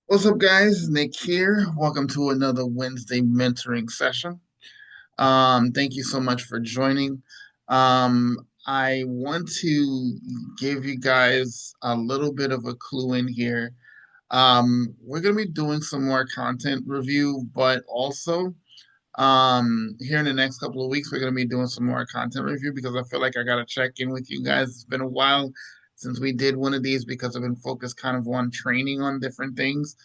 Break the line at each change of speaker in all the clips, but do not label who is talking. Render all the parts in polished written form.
What's up, guys? Nick here. Welcome to another Wednesday mentoring session. Thank you so much for joining. I want to give you guys a little bit of a clue in here. We're going to be doing some more content review, but also here in the next couple of weeks, we're going to be doing some more content review because I feel like I got to check in with you guys. It's been a while since we did one of these because I've been focused kind of on training on different things.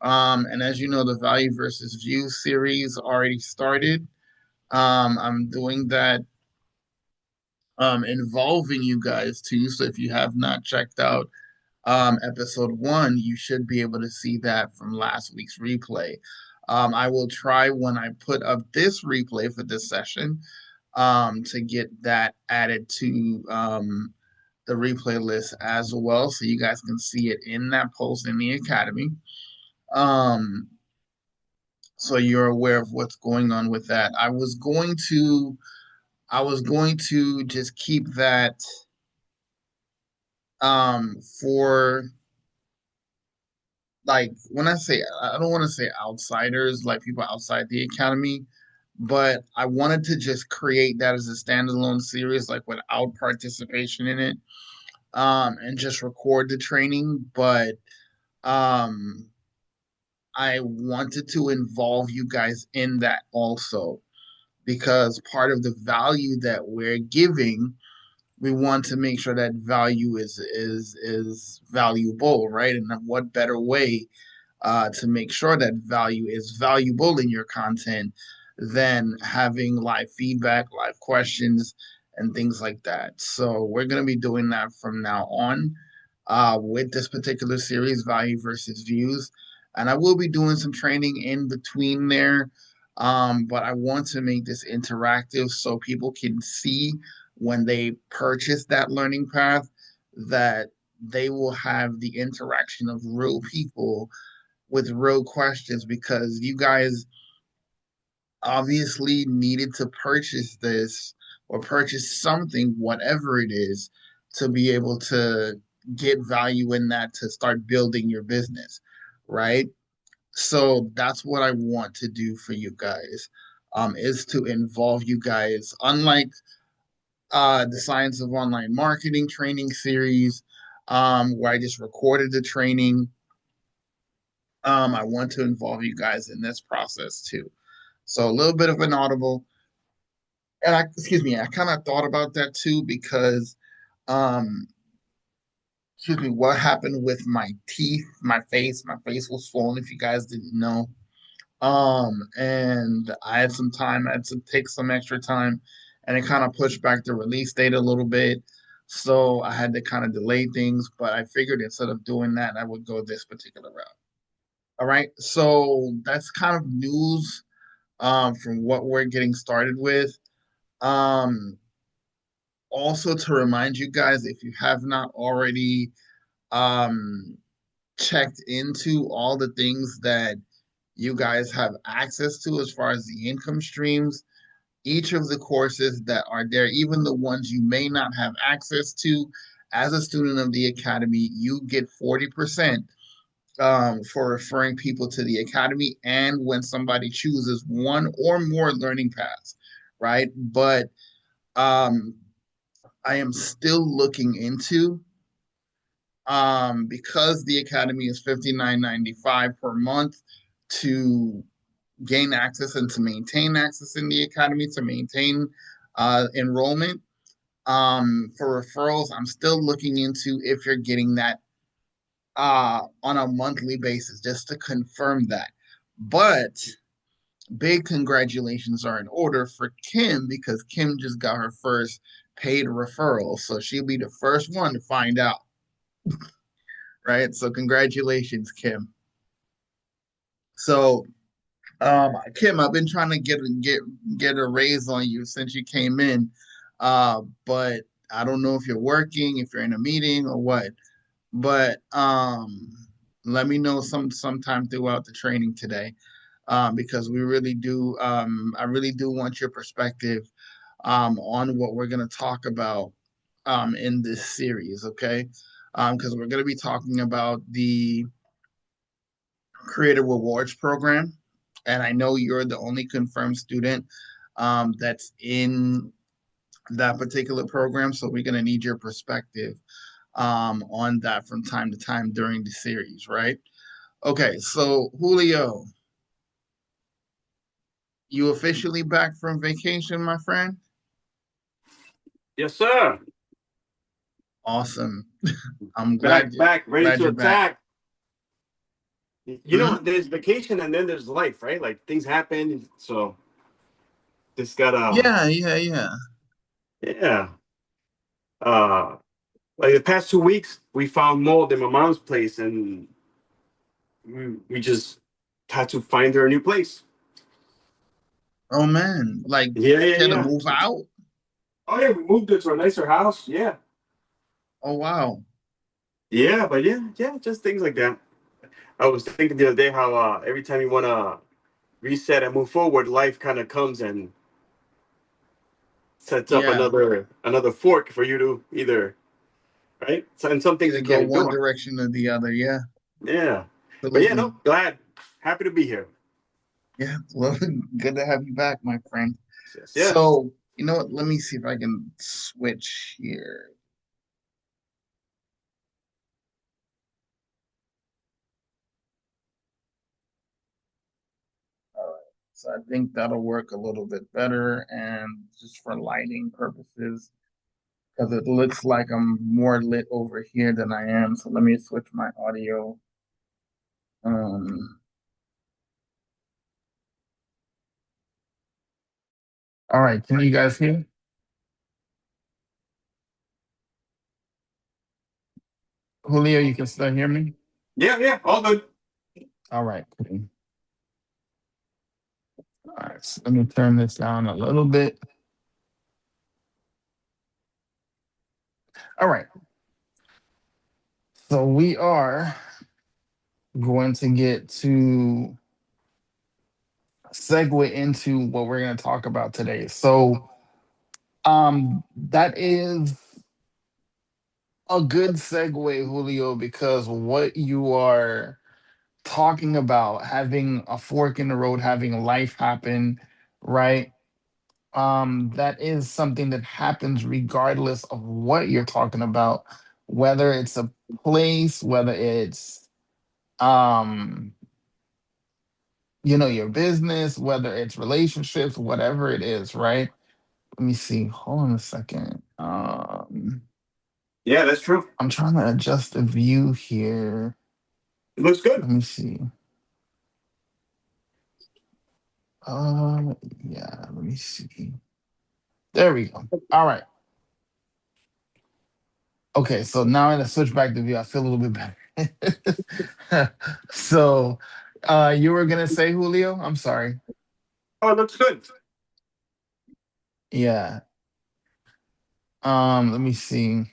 And as you know, the Value versus View series already started. I'm doing that involving you guys too. So if you have not checked out episode one, you should be able to see that from last week's replay. I will try when I put up this replay for this session to get that added to the replay list as well, so you guys can see it in that post in the academy. Um, so you're aware of what's going on with that. I was going to just keep that for, like, when I say, I don't want to say outsiders, like people outside the academy, but I wanted to just create that as a standalone series, like without participation in it, and just record the training. But um I wanted to involve you guys in that also, because part of the value that we're giving, we want to make sure that value is valuable, right? And what better way to make sure that value is valuable in your content than having live feedback, live questions, and things like that. So we're going to be doing that from now on with this particular series, Value versus Views. And I will be doing some training in between there. But I want to make this interactive so people can see when they purchase that learning path that they will have the interaction of real people with real questions, because you guys obviously needed to purchase this or purchase something, whatever it is, to be able to get value in that to start building your business, right? So that's what I want to do for you guys, is to involve you guys. Unlike the Science of Online Marketing training series, where I just recorded the training, I want to involve you guys in this process too. So a little bit of an audible. And excuse me, I kind of thought about that too because, um, excuse me, what happened with my teeth, my face was swollen, if you guys didn't know. And I had some time, I had to take some extra time, and it kind of pushed back the release date a little bit. So I had to kind of delay things, but I figured instead of doing that, I would go this particular route. All right. So that's kind of news from what we're getting started with. Um, Also, to remind you guys, if you have not already um, checked into all the things that you guys have access to as far as the income streams, each of the courses that are there, even the ones you may not have access to as a student of the academy, you get 40% for referring people to the academy and when somebody chooses one or more learning paths, right? But um, I am still looking into, because the academy is $59.95 per month to gain access and to maintain access in the academy, to maintain enrollment. For referrals, I'm still looking into if you're getting that on a monthly basis, just to confirm that. But big congratulations are in order for Kim, because Kim just got her first paid referral. So she'll be the first one to find out, right? So congratulations, Kim. So, Kim, I've been trying to get a raise on you since you came in, but I don't know if you're working, if you're in a meeting or what. But let me know sometime throughout the training today, because we really do. I really do want your perspective on what we're going to talk about in this series. Okay, because we're going to be talking about the Creator Rewards program, and I know you're the only confirmed student that's in that particular program. So we're gonna need your perspective on that from time to time during the series, right? Okay, so Julio, you officially back from vacation, my friend?
Yes, sir.
Awesome. I'm
Back, back, ready
glad
to
you're back.
attack. You know,
Mhm.
there's vacation and then there's life, right? Like things happen, so just gotta,
Yeah, yeah, yeah.
yeah. Uh, like the past 2 weeks, we found mold in my mom's place, and we just had to find her a new place.
Oh man, like
Yeah, yeah,
she had to
yeah.
move out.
Oh yeah, we moved her to a nicer house. Yeah,
Oh wow.
yeah, but yeah, yeah, just things like that. I was thinking the other day how every time you wanna reset and move forward, life kind of comes and sets up
Yeah,
another fork for you to either right. So, and some things
either
you
go
can't
one
ignore.
direction or the other. Yeah,
Yeah, but yeah,
absolutely.
no, glad, happy to be here.
Yeah, well, good to have you back, my friend.
Yes, yes.
So, you know what? Let me see if I can switch here. All right. So I think that'll work a little bit better, and just for lighting purposes, because it looks like I'm more lit over here than I am. So let me switch my audio. Um, all right, can you guys hear? Julio, you can still hear me?
Yeah, yeah, all good.
All right, cool. All right, so let me turn this down a little bit. All right, so we are going to get to segue into what we're going to talk about today. So, that is a good segue, Julio, because what you are talking about, having a fork in the road, having life happen, right? That is something that happens regardless of what you're talking about, whether it's a place, whether it's um, your business, whether it's relationships, whatever it is, right? Let me see. Hold on a second.
Yeah, that's true.
I'm trying to adjust the view here.
It looks good.
Let me see. Yeah, let me see. There we go. All right. Okay, so now I'm gonna switch back to view. I feel a little bit better. So, you were gonna say Julio? I'm sorry.
Oh, it looks good.
Yeah. Let me see.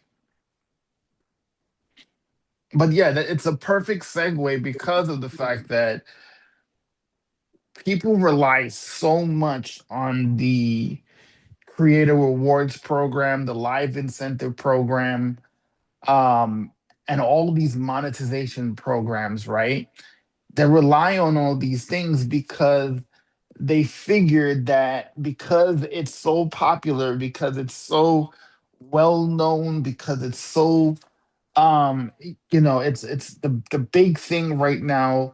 But yeah, it's a perfect segue because of the fact that people rely so much on the creator rewards program, the live incentive program, um, and all these monetization programs, right? They rely on all these things because they figured that because it's so popular, because it's so well known, because it's so it's the big thing right now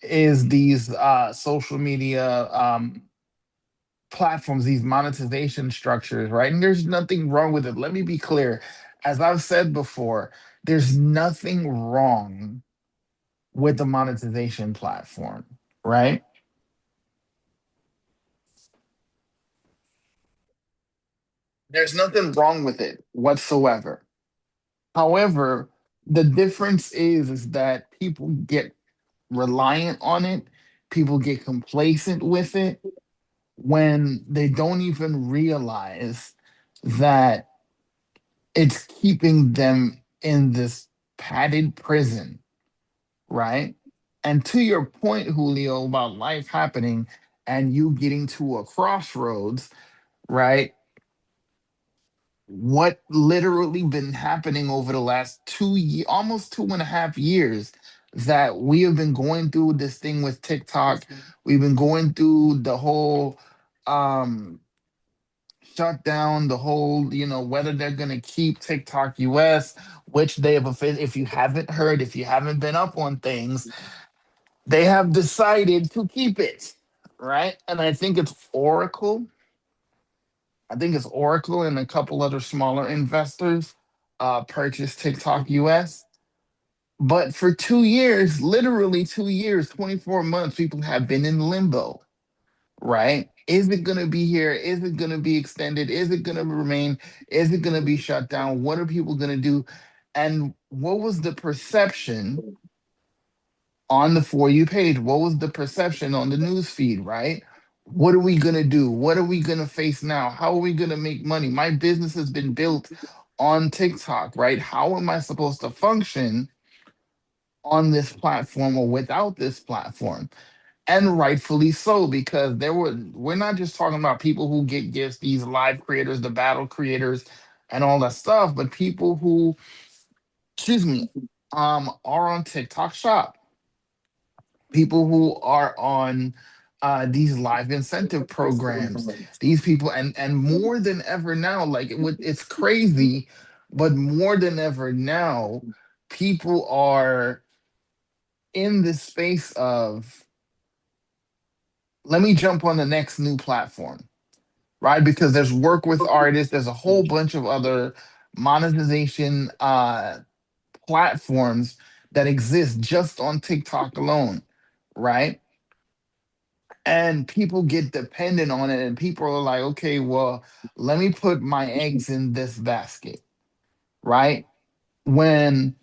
is these social media platforms, these monetization structures, right? And there's nothing wrong with it. Let me be clear. As I've said before, there's nothing wrong with the monetization platform, right? There's nothing wrong with it whatsoever. However, the difference is that people get reliant on it, people get complacent with it when they don't even realize that it's keeping them in this padded prison, right? And to your point, Julio, about life happening and you getting to a crossroads, right? What literally been happening over the last almost 2.5 years? that we have been going through this thing with TikTok. We've been going through the whole um shut down, the whole, whether they're going to keep TikTok US, which they have, if you haven't heard, if you haven't been up on things, they have decided to keep it, right? And I think it's Oracle. I think it's Oracle and a couple other smaller investors purchased TikTok US. But for 2 years, literally 2 years, 24 months, people have been in limbo, right? Is it going to be here? Is it going to be extended? Is it going to remain? Is it going to be shut down? What are people going to do? And what was the perception on the For You page? What was the perception on the news feed, right? What are we going to do? What are we going to face now? How are we going to make money? My business has been built on TikTok, right? How am I supposed to function on this platform or without this platform? And rightfully so, because we're not just talking about people who get gifts, these live creators, the battle creators, and all that stuff, but people who, excuse me, are on TikTok Shop, people who are on these live incentive programs, these people, and more than ever now, like it's crazy, but more than ever now, people are in this space of, let me jump on the next new platform, right? Because there's work with artists, there's a whole bunch of other monetization platforms that exist just on TikTok alone, right? And people get dependent on it, and people are like, okay, well, let me put my eggs in this basket, right? When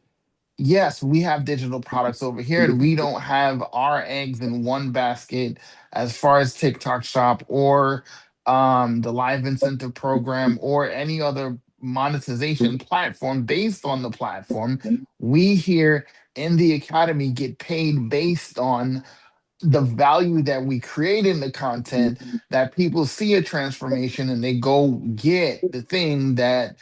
yes, we have digital products over here, and we don't have our eggs in one basket as far as TikTok Shop or the Live Incentive Program or any other monetization platform based on the platform. We here in the Academy get paid based on the value that we create in the content, that people see a transformation and they go get the thing that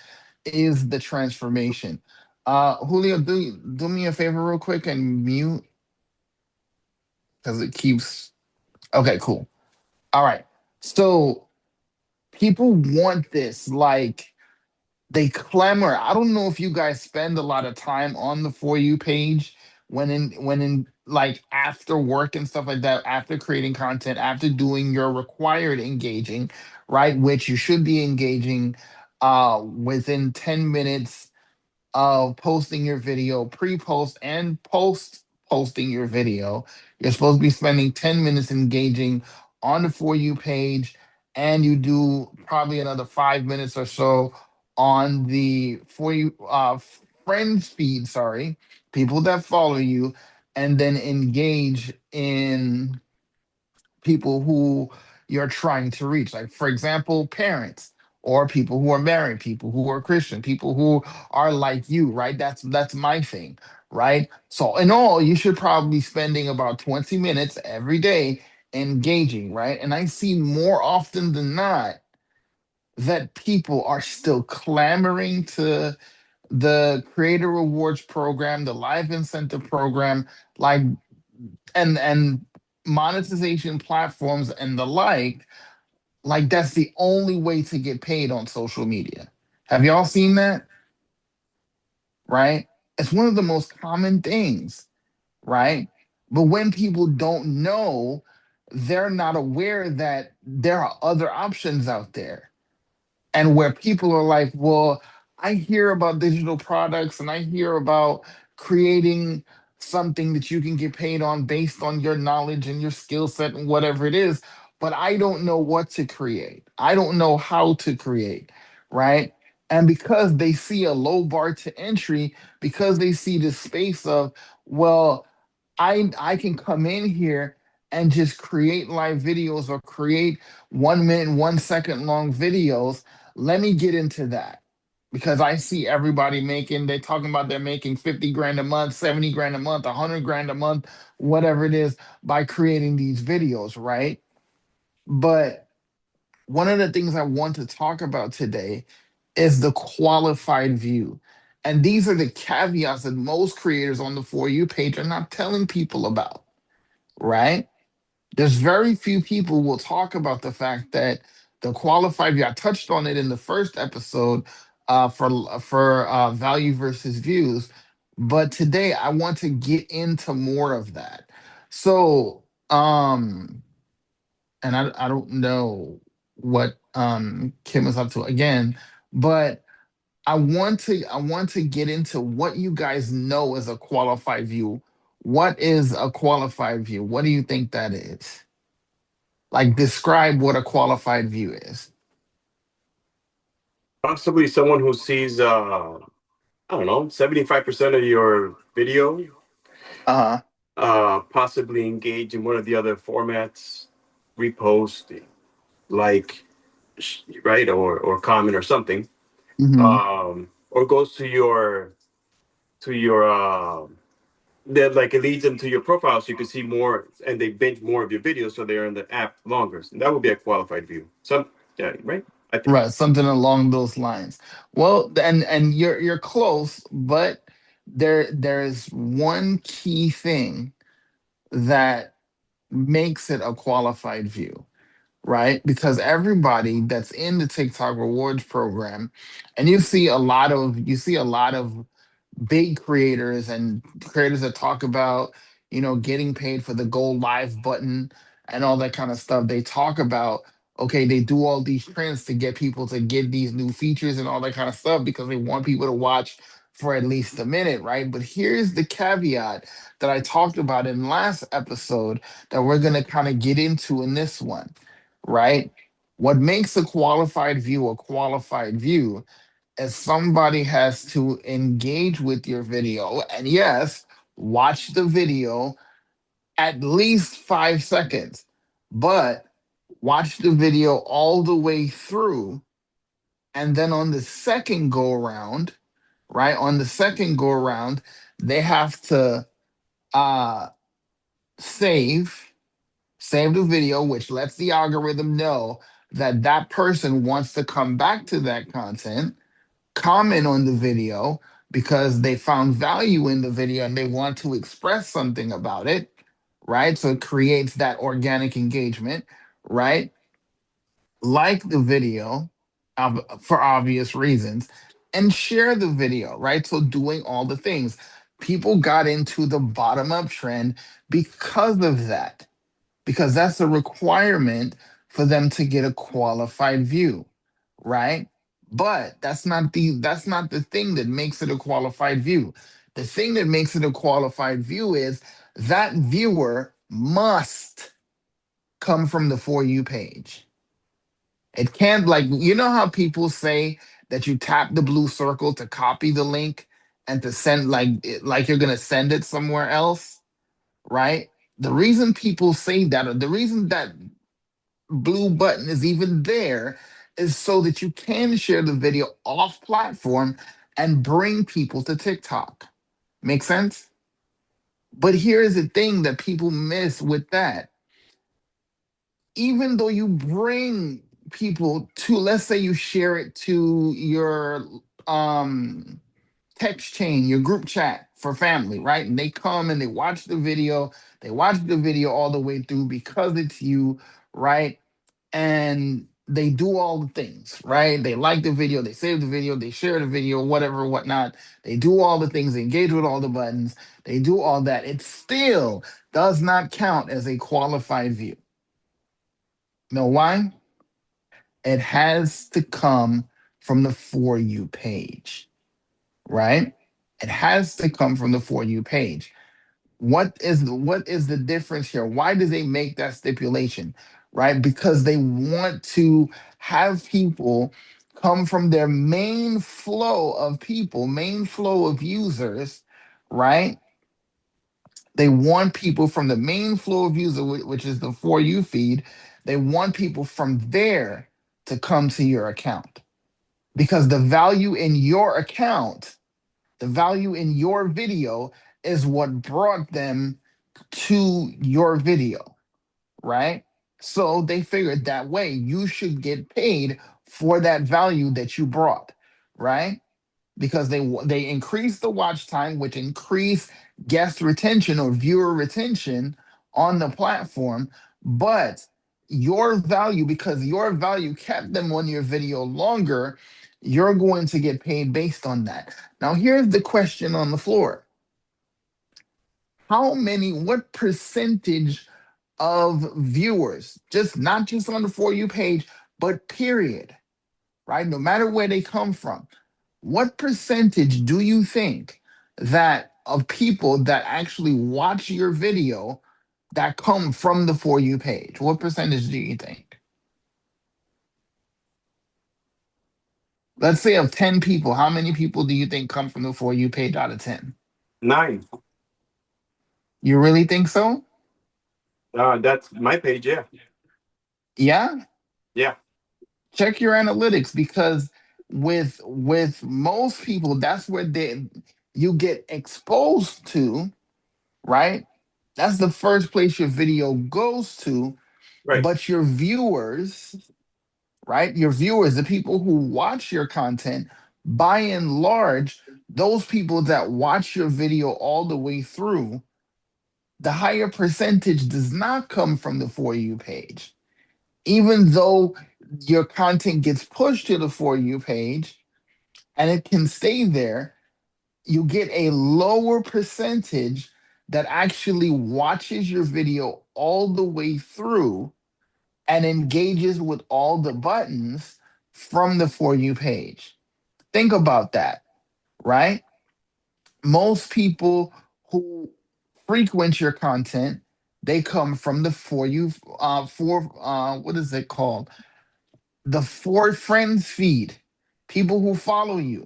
is the transformation. Julio, do me a favor real quick and mute because it keeps. Okay, cool. All right. So people want this, like they clamor. I don't know if you guys spend a lot of time on the For You page when in like after work and stuff like that, after creating content, after doing your required engaging, right? Which you should be engaging within 10 minutes of posting your video, pre-post and post posting your video. You're supposed to be spending 10 minutes engaging on the For You page, and you do probably another 5 minutes or so on the For You friends feed, sorry, people that follow you, and then engage in people who you're trying to reach. Like, for example, parents or people who are married, people who are Christian, people who are like you, right? That's my thing, right? So in all, you should probably be spending about 20 minutes every day engaging, right? And I see more often than not that people are still clamoring to the creator rewards program, the live incentive program, like and monetization platforms and the like that's the only way to get paid on social media. Have y'all seen that? Right? It's one of the most common things, right? But when people don't know, they're not aware that there are other options out there, and where people are like, well, I hear about digital products and I hear about creating something that you can get paid on based on your knowledge and your skill set and whatever it is, but I don't know what to create. I don't know how to create, right? And because they see a low bar to entry, because they see the space of, well, I can come in here and just create live videos or create 1 minute, 1 second long videos. Let me get into that because I see everybody making, they're talking about they're making 50 grand a month, 70 grand a month, 100 grand a month, whatever it is, by creating these videos, right? But one of the things I want to talk about today is the qualified view. And these are the caveats that most creators on the For You page are not telling people about, right? There's very few people will talk about the fact that the qualified view, I touched on it in the first episode for value versus views, but today I want to get into more of that. So, and I don't know what Kim is up to again, but I want to get into what you guys know as a qualified view. What is a qualified view? What do you think that is? Like, describe what a qualified view is.
Possibly someone who sees, I don't know, 75% of your video,
Uh-huh.
possibly engage in one of the other formats, repost, like, right, or comment or something,
Hmm.
or goes to your that, like, it leads them to your profile so you can see more, and they binge more of your videos, so they're in the app longer. So that would be a qualified view. Some, yeah, right? I think.
Right, something along those lines. Well, and you're close, but there's one key thing that makes it a qualified view, right? Because everybody that's in the TikTok rewards program, and you see a lot of big creators and creators that talk about, getting paid for the go live button and all that kind of stuff. They talk about, okay, they do all these trends to get people to get these new features and all that kind of stuff because they want people to watch for at least a minute, right? But here's the caveat that I talked about in last episode that we're going to kind of get into in this one, right? What makes a qualified view is somebody has to engage with your video and, yes, watch the video at least 5 seconds, but watch the video all the way through. And then on the second go around, right? On the second go around, they have to uh save save the video, which lets the algorithm know that that person wants to come back to that content, comment on the video because they found value in the video and they want to express something about it, right? So it creates that organic engagement, right? Like the video, for obvious reasons, and share the video, right? So doing all the things. People got into the bottom up trend because of that, because that's a requirement for them to get a qualified view, right? But that's not the thing that makes it a qualified view. The thing that makes it a qualified view is that viewer must come from the For You page. It can't, like, how people say that you tap the blue circle to copy the link and to send, like you're gonna send it somewhere else, right? The reason people say that, or the reason that blue button is even there, is so that you can share the video off platform and bring people to TikTok. Make sense? But here's the thing that people miss with that. Even though you bring people to, let's say you share it to your um text chain, your group chat for family, right? And they come and they watch the video all the way through because it's you, right? And they do all the things, right? They like the video, they save the video, they share the video, whatever, whatnot. They do all the things, they engage with all the buttons, they do all that. It still does not count as a qualified view. Know why? It has to come from the For You page, right? It has to come from the For You page. What is the difference here? Why do they make that stipulation? Right? Because they want to have people come from their main flow of users, right? They want people from the main flow of user, which is the For You feed. They want people from there to come to your account because the value in your video is what brought them to your video, right? So they figured that way you should get paid for that value that you brought, right? because they increase the watch time, which increase guest retention or viewer retention on the platform. But your value, because your value kept them on your video longer, you're going to get paid based on that. Now, here's the question on the floor. What percentage of viewers, just not just on the For You page, but period, right? No matter where they come from, what percentage do you think that of people that actually watch your video that come from the For You page? What percentage do you think? Let's say of 10 people, how many people do you think come from the For You page out of 10?
9.
You really think so?
That's my page. Yeah.
Yeah?
Yeah.
Check your analytics, because with most people, that's where you get exposed to, right? That's the first place your video goes to.
Right.
But your viewers, right? Your viewers, the people who watch your content, by and large, those people that watch your video all the way through, the higher percentage does not come from the For You page. Even though your content gets pushed to the For You page and it can stay there, you get a lower percentage that actually watches your video all the way through and engages with all the buttons from the For You page. Think about that, right? Most people who frequent your content, they come from the For You, what is it called? The For Friends feed. People who follow you,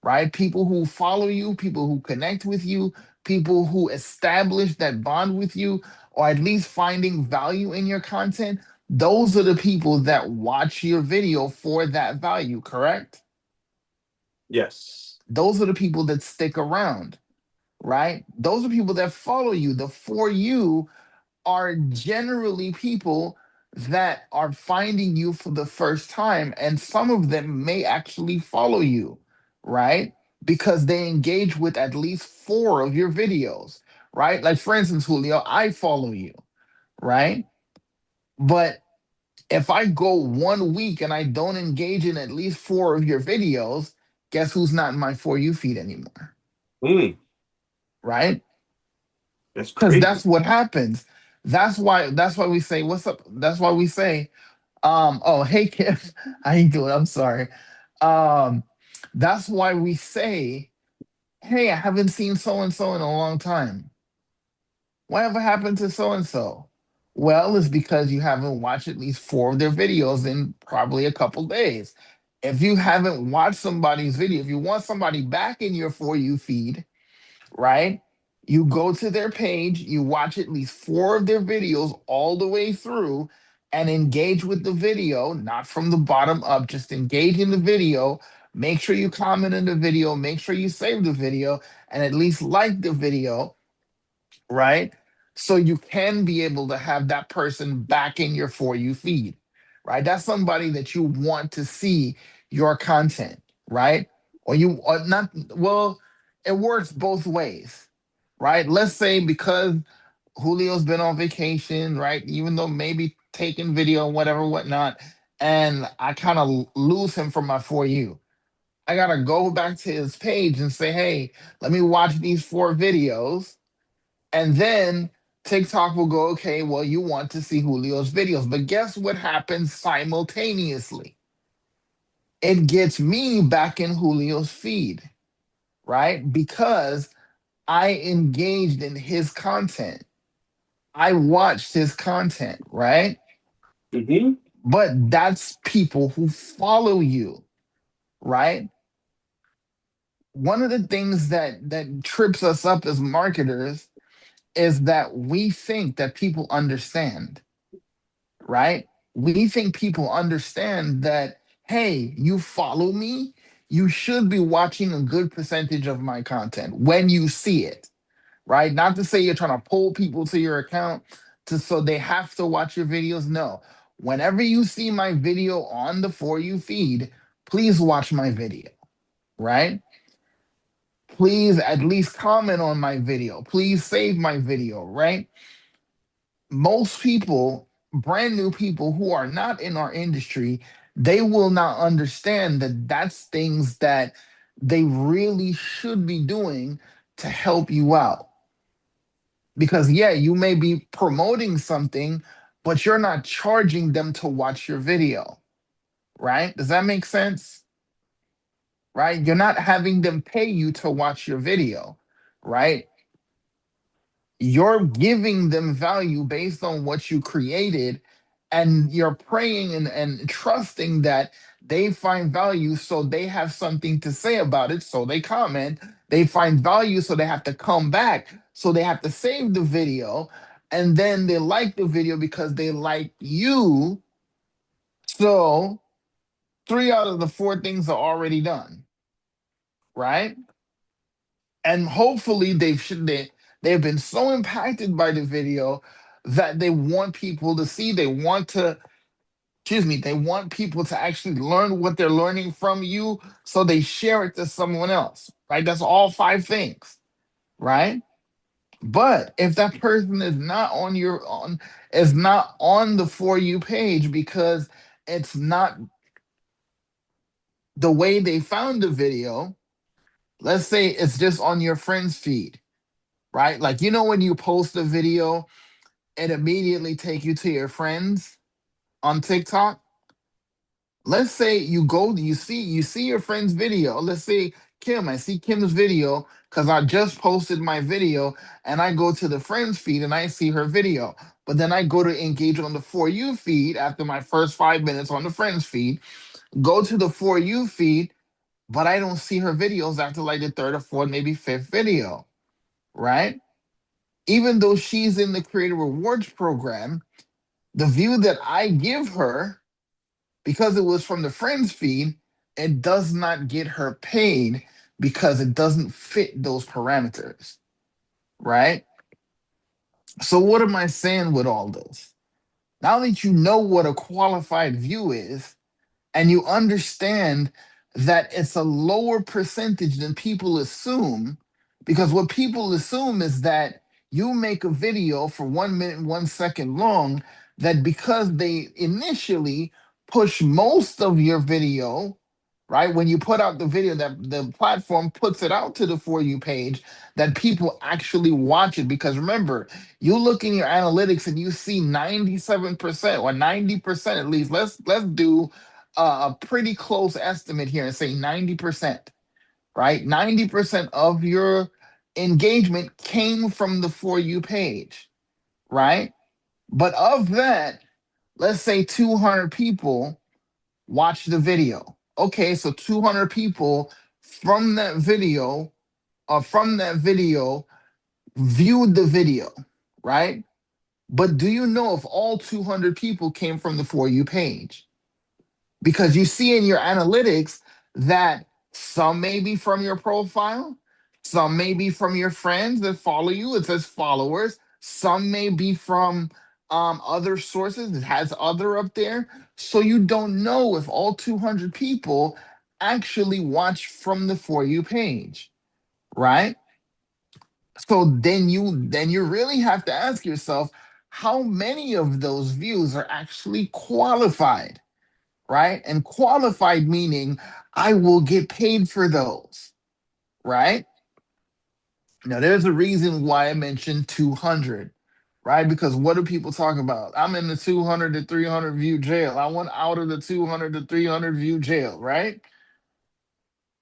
right? People who follow you, people who connect with you, people who establish that bond with you, or at least finding value in your content. Those are the people that watch your video for that value, correct?
Yes.
Those are the people that stick around, right? Those are people that follow you. The For You are generally people that are finding you for the first time, and some of them may actually follow you, right? Because they engage with at least four of your videos, right? Like, for instance, Julio, I follow you, right? But if I go 1 week and I don't engage in at least four of your videos, guess who's not in my For You feed anymore,
Mm,
right?
that's
Because
crazy.
that's what happens. That's why we say, what's up? That's why we say, oh, hey Kim, how you doing? I'm sorry. Um, that's why we say, hey, I haven't seen so and so in a long time. Whatever happened to so and so? Well, it's because you haven't watched at least four of their videos in probably a couple days. If you haven't watched somebody's video, if you want somebody back in your For You feed, right? You go to their page, you watch at least four of their videos all the way through and engage with the video, not from the bottom up, just engage in the video. Make sure you comment in the video, make sure you save the video, and at least like the video, right? So you can be able to have that person back in your For You feed, right? That's somebody that you want to see your content, right? Or not, well, it works both ways, right? Let's say because Julio's been on vacation, right? Even though maybe taking video, whatever, whatnot, and I kind of lose him from my For You. I gotta go back to his page and say, hey, let me watch these four videos, and then TikTok will go, okay, well, you want to see Julio's videos. But guess what happens simultaneously? It gets me back in Julio's feed, right? Because I engaged in his content. I watched his content, right?
Mm-hmm.
But that's people who follow you, right? One of the things that trips us up as marketers is that we think that people understand, right? We think people understand that, hey, you follow me, you should be watching a good percentage of my content when you see it, right? Not to say you're trying to pull people to your account so they have to watch your videos. No. Whenever you see my video on the For You feed, please watch my video, right? Please at least comment on my video. Please save my video, right? Most people, brand new people who are not in our industry, they will not understand that that's things that they really should be doing to help you out. Because, yeah, you may be promoting something, but you're not charging them to watch your video, right? Does that make sense? Right? You're not having them pay you to watch your video, right? You're giving them value based on what you created, and you're praying and trusting that they find value, so they have something to say about it, so they comment. They find value, so they have to come back, so they have to save the video, and then they like the video because they like you. So three out of the four things are already done, right? And hopefully they've been so impacted by the video that they want people to see. They want to, excuse me, they want people to actually learn what they're learning from you, so they share it to someone else, right? That's all five things, right? But if that person is not on your on is not on the For You page because it's not the way they found the video, let's say it's just on your friend's feed, right? Like, when you post a video, it immediately take you to your friends on TikTok. Let's say you see your friend's video. Let's say Kim, I see Kim's video because I just posted my video, and I go to the friends feed and I see her video. But then I go to engage on the For You feed after my first 5 minutes on the friends feed, go to the For You feed, but I don't see her videos after like the third or fourth, maybe fifth video, right? Even though she's in the creator rewards program, the view that I give her, because it was from the friends feed, it does not get her paid because it doesn't fit those parameters, right? So, what am I saying with all this? Now that you know what a qualified view is, and you understand that it's a lower percentage than people assume, because what people assume is that you make a video for 1 minute and 1 second long, that because they initially push most of your video, right? When you put out the video, that the platform puts it out to the For You page, that people actually watch it. Because remember, you look in your analytics and you see 97% or 90% at least. Let's do a pretty close estimate here and say 90%, right? 90% of your engagement came from the For You page, right? But of that, let's say 200 people watched the video. Okay, so 200 people from that video viewed the video, right? But do you know if all 200 people came from the For You page? Because you see in your analytics that some may be from your profile, some may be from your friends that follow you. It says followers. Some may be from other sources. It has other up there. So you don't know if all 200 people actually watch from the For You page, right? So then you really have to ask yourself how many of those views are actually qualified, right? And qualified meaning I will get paid for those, right? Now, there's a reason why I mentioned 200, right? Because what do people talk about? I'm in the 200 to 300 view jail. I want out of the 200 to 300 view jail, right?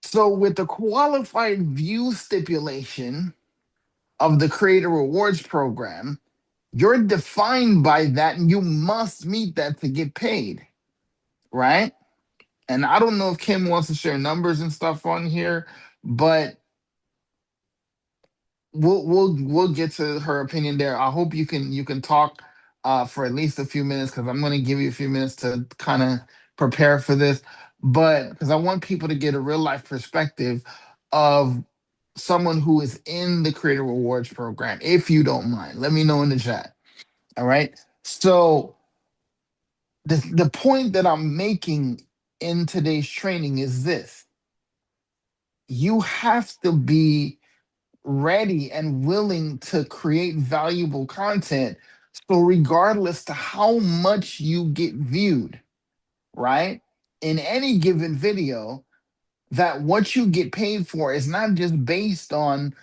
So, with the qualified view stipulation of the Creator Rewards program, you're defined by that and you must meet that to get paid, right? And I don't know if Kim wants to share numbers and stuff on here, but we'll get to her opinion there. I hope you can talk for at least a few minutes, because I'm going to give you a few minutes to kind of prepare for this. But because I want people to get a real life perspective of someone who is in the Creator Rewards program. If you don't mind, let me know in the chat. All right. So the point that I'm making in today's training is this: you have to be ready and willing to create valuable content. So regardless to how much you get viewed, right? In any given video, that what you get paid for is not just based on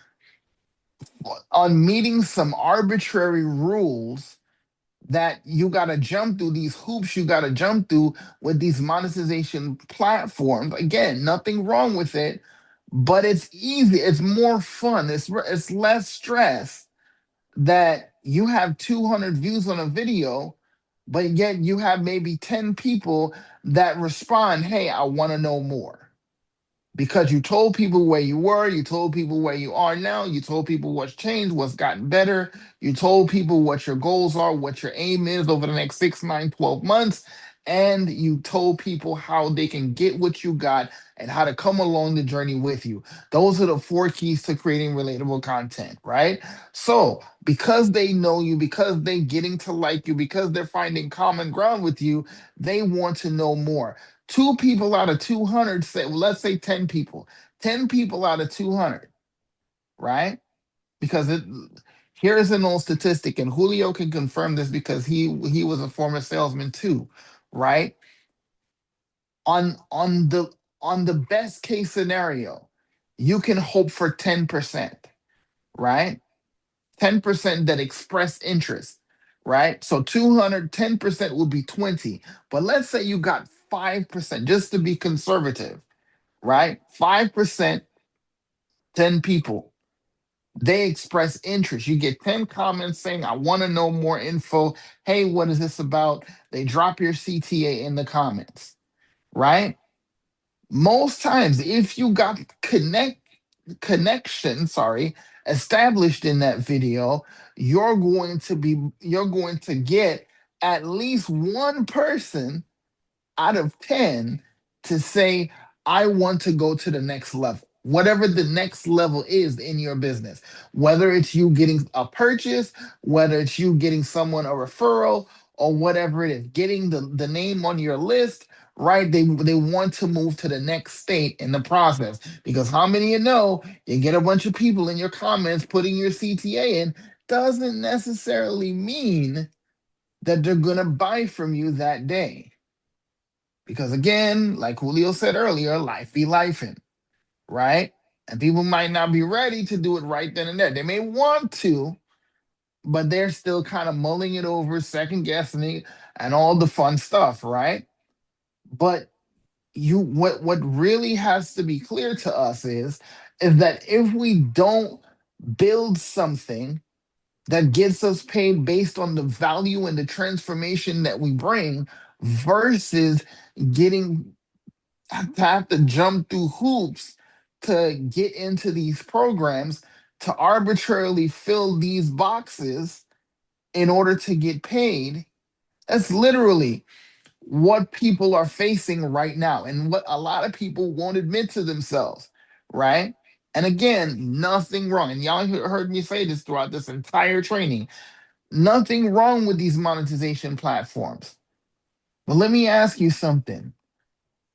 meeting some arbitrary rules that you got to jump through, these hoops you got to jump through with these monetization platforms. Again, nothing wrong with it, but it's easy, it's more fun, it's less stress that you have 200 views on a video, but yet you have maybe 10 people that respond, hey, I want to know more, because you told people where you were, you told people where you are now, you told people what's changed, what's gotten better, you told people what your goals are, what your aim is over the next 6, 9, 12 months, and you told people how they can get what you got and how to come along the journey with you. Those are the four keys to creating relatable content, right? So, because they know you, because they're getting to like you, because they're finding common ground with you, they want to know more. Two people out of 200 say, well, let's say 10 people, 10 people out of 200, right? Because here's an old statistic, and Julio can confirm this because he was a former salesman too, right? On the best case scenario, you can hope for 10%, right? 10% that express interest, right? So 200, 10% would be 20. But let's say you got 5%, just to be conservative, right? 5%, 10 people, they express interest. You get 10 comments saying, I want to know more info. Hey, what is this about? They drop your CTA in the comments, right? Most times, if you got connection, sorry, established in that video, you're going to get at least one person out of 10 to say, I want to go to the next level, whatever the next level is in your business, whether it's you getting a purchase, whether it's you getting someone a referral, or whatever it is, getting the name on your list, right? They want to move to the next state in the process, because how many you get a bunch of people in your comments putting your CTA in, doesn't necessarily mean that they're going to buy from you that day. Because again, like Julio said earlier, life be lifing, right? And people might not be ready to do it right then and there. They may want to, but they're still kind of mulling it over, second guessing it, and all the fun stuff, right? But what really has to be clear to us is that if we don't build something that gets us paid based on the value and the transformation that we bring versus getting have to jump through hoops to get into these programs, to arbitrarily fill these boxes in order to get paid. That's literally what people are facing right now, and what a lot of people won't admit to themselves, right? And again, nothing wrong. And y'all heard me say this throughout this entire training. Nothing wrong with these monetization platforms. But let me ask you something.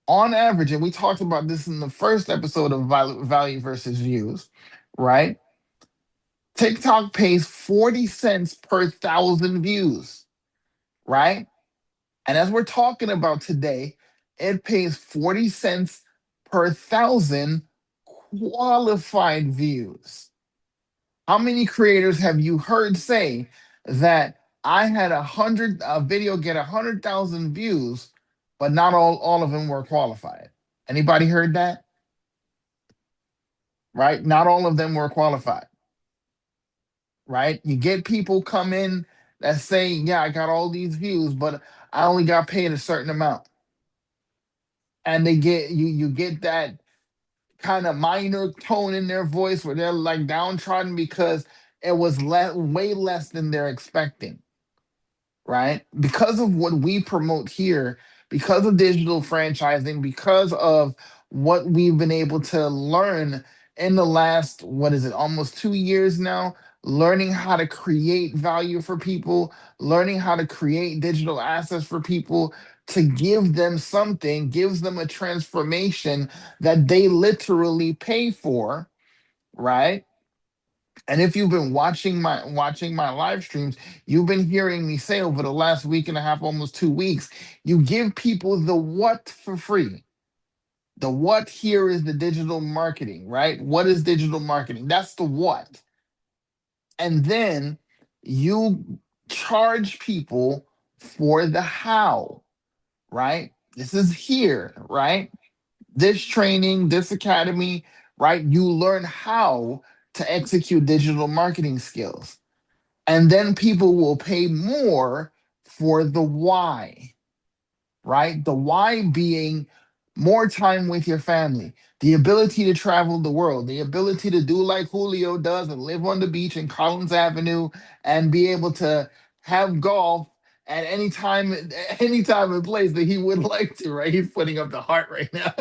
On average, and we talked about this in the first episode of value versus views, right? TikTok pays 40 cents per thousand views, right? And as we're talking about today, it pays 40 cents per thousand qualified views. How many creators have you heard say that I had a video get 100,000 views, but not all of them were qualified? Anybody heard that? Right? Not all of them were qualified. Right? You get people come in that say, yeah, I got all these views, but I only got paid a certain amount. And they get you get that kind of minor tone in their voice where they're like downtrodden because it was way less than they're expecting, right? Because of what we promote here, because of digital franchising, because of what we've been able to learn in the last, what is it, almost 2 years now learning how to create value for people, learning how to create digital assets for people to give them something, gives them a transformation that they literally pay for, right? And if you've been watching my live streams, you've been hearing me say over the last week and a half, almost 2 weeks, you give people the what for free. The what here is the digital marketing, right? What is digital marketing? That's the what. And then you charge people for the how, right? This is here, right? This training, this academy, right? You learn how to execute digital marketing skills. And then people will pay more for the why, right? The why being more time with your family, the ability to travel the world, the ability to do like Julio does and live on the beach in Collins Avenue and be able to have golf at any time and place that he would like to, right? He's putting up the heart right now.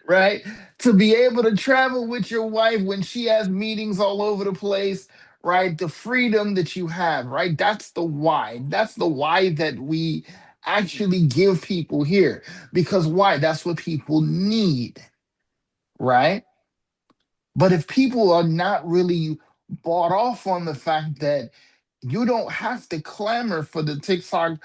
Right? To be able to travel with your wife when she has meetings all over the place, right? The freedom that you have, right? That's the why. That's the why that we actually give people here. Because why? That's what people need, right? But if people are not really bought off on the fact that you don't have to clamor for the TikTok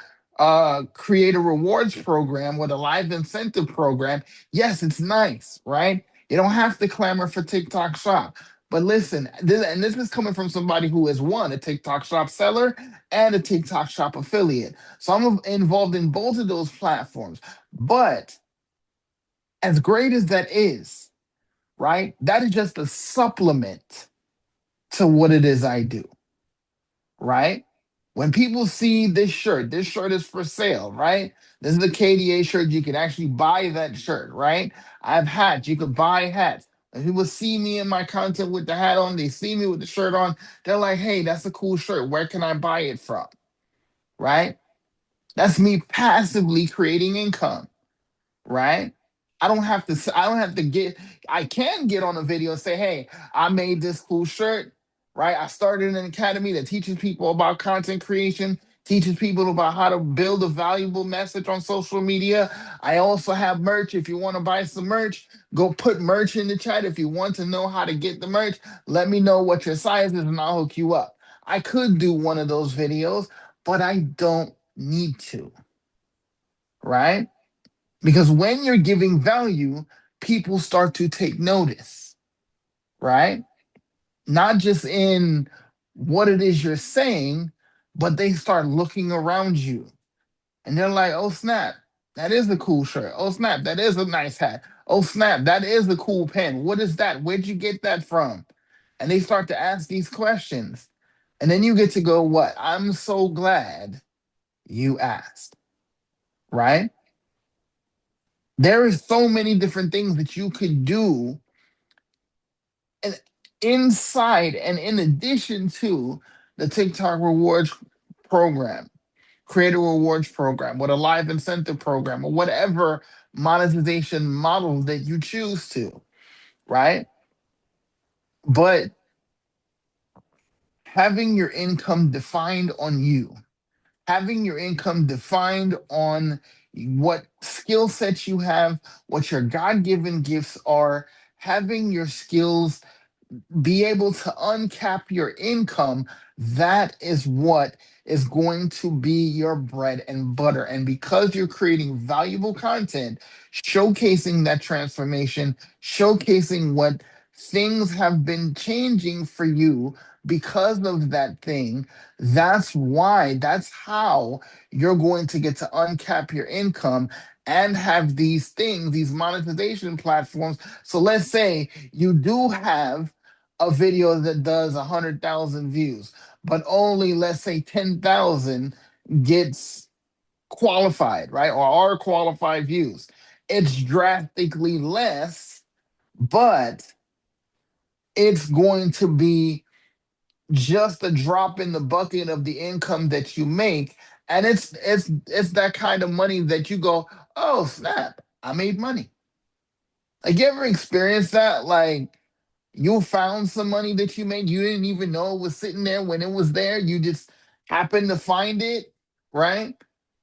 creator rewards program or the live incentive program, yes, it's nice, right? You don't have to clamor for TikTok shop. But listen, and this is coming from somebody who is one, a TikTok shop seller and a TikTok shop affiliate. So I'm involved in both of those platforms. But as great as that is, right? That is just a supplement to what it is I do, right? When people see this shirt is for sale, right? This is the KDA shirt. You can actually buy that shirt, right? I have hats. You could buy hats. When people see me in my content with the hat on, they see me with the shirt on, they're like, hey, that's a cool shirt. Where can I buy it from? Right? That's me passively creating income, right? I don't have to get I can get on a video and say, hey, I made this cool shirt, right? I started an academy that teaches people about content creation, teaches people about how to build a valuable message on social media. I also have merch. If you want to buy some merch, go put merch in the chat. If you want to know how to get the merch, let me know what your size is and I'll hook you up. I could do one of those videos, but I don't need to, right? Because when you're giving value, people start to take notice, right? Not just in what it is you're saying, but they start looking around you and they're like, oh, snap, that is a cool shirt. Oh, snap, that is a nice hat. Oh, snap, that is a cool pen. What is that? Where'd you get that from? And they start to ask these questions. And then you get to go, what? I'm so glad you asked, right? There is so many different things that you could do and inside and in addition to the TikTok rewards program, creator rewards program, or a live incentive program, or whatever monetization model that you choose to, right? But having your income defined on you, having your income defined on what skill sets you have, what your God given gifts are, having your skills be able to uncap your income, that is what is going to be your bread and butter. And because you're creating valuable content, showcasing that transformation, showcasing what things have been changing for you because of that thing, that's how you're going to get to uncap your income and have these things, these monetization platforms. So let's say you do have a video that does 100,000 views, but only, let's say, 10,000 gets qualified, right? Or are qualified views. It's drastically less, but it's going to be just a drop in the bucket of the income that you make. And it's that kind of money that you go, oh snap, I made money. Like, you ever experienced that? Like, You found some money that you made. You didn't even know it was sitting there when it was there. You just happened to find it, right?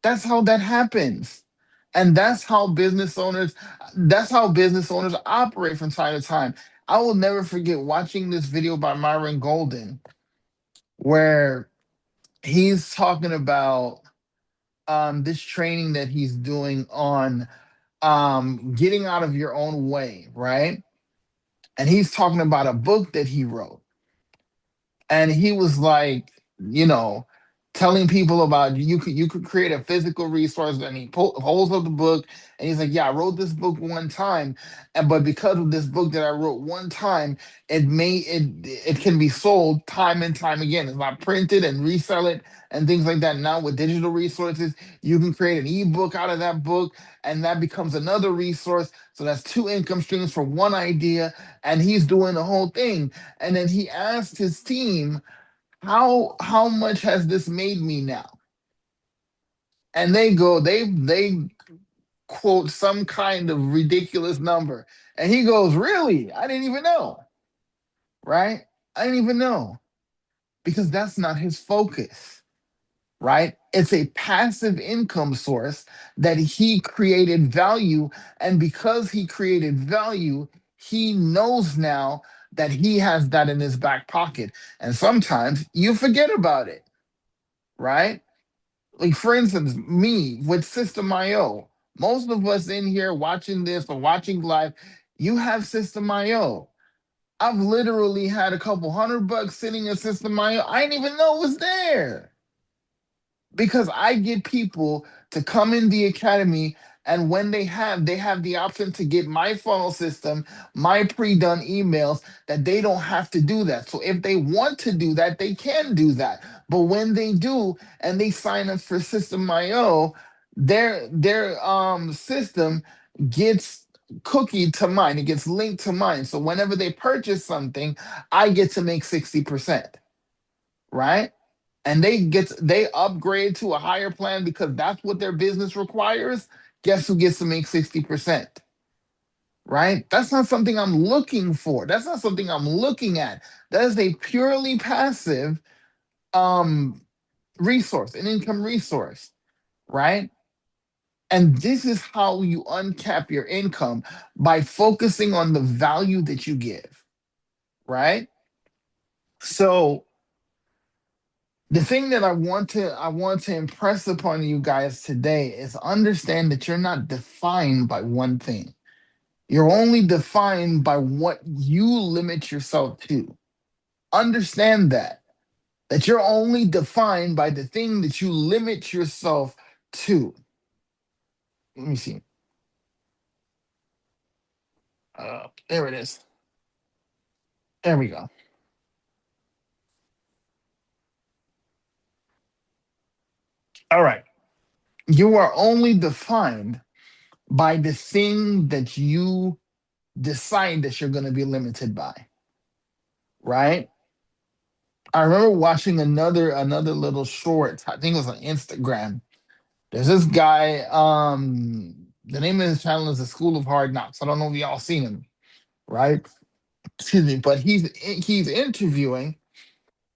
That's how that happens. And that's how business owners operate from time to time. I will never forget watching this video by Myron Golden where he's talking about this training that he's doing on getting out of your own way, right? And he's talking about a book that he wrote, and he was like, you know, telling people about you could create a physical resource, and he holds up the book, and he's like, yeah, I wrote this book one time, and but because of this book that I wrote one time, it can be sold time and time again. It's not printed and resell it and things like that. Now with digital resources, you can create an ebook out of that book, and that becomes another resource, so that's two income streams for one idea. And he's doing the whole thing, and then he asked his team, how much has this made me now? And they quote some kind of ridiculous number. And he goes, really? I didn't even know. Right? I didn't even know. Because that's not his focus, right? It's a passive income source that he created value. And because he created value, he knows now that he has that in his back pocket. And sometimes you forget about it, right? Like, for instance, me with System IO, most of us in here watching this or watching live, you have System IO. I've literally had a couple $100 sitting in System IO. I didn't even know it was there because I get people to come in the academy, and when they have the option to get my funnel system, my pre-done emails, that they don't have to do that. So if they want to do that, they can do that. But when they do and they sign up for System IO, their system gets cookie to mine. It gets linked to mine. So whenever they purchase something, I get to make 60%, right? And they upgrade to a higher plan because that's what their business requires. Guess who gets to make 60%? Right? That's not something I'm looking for. That's not something I'm looking at. That is a purely passive um resource, an income resource, right? And this is how you uncap your income, by focusing on the value that you give, right? So the thing that I want to impress upon you guys today is understand that you're not defined by one thing. You're only defined by what you limit yourself to. Understand that you're only defined by the thing that you limit yourself to. Let me see. There it is. There we go. All right. You are only defined by the thing that you decide that you're going to be limited by, right? I remember watching another little short. I think it was on Instagram. There's this guy. The name of his channel is the School of Hard Knocks. I don't know if y'all seen him, right? Excuse me, but he's interviewing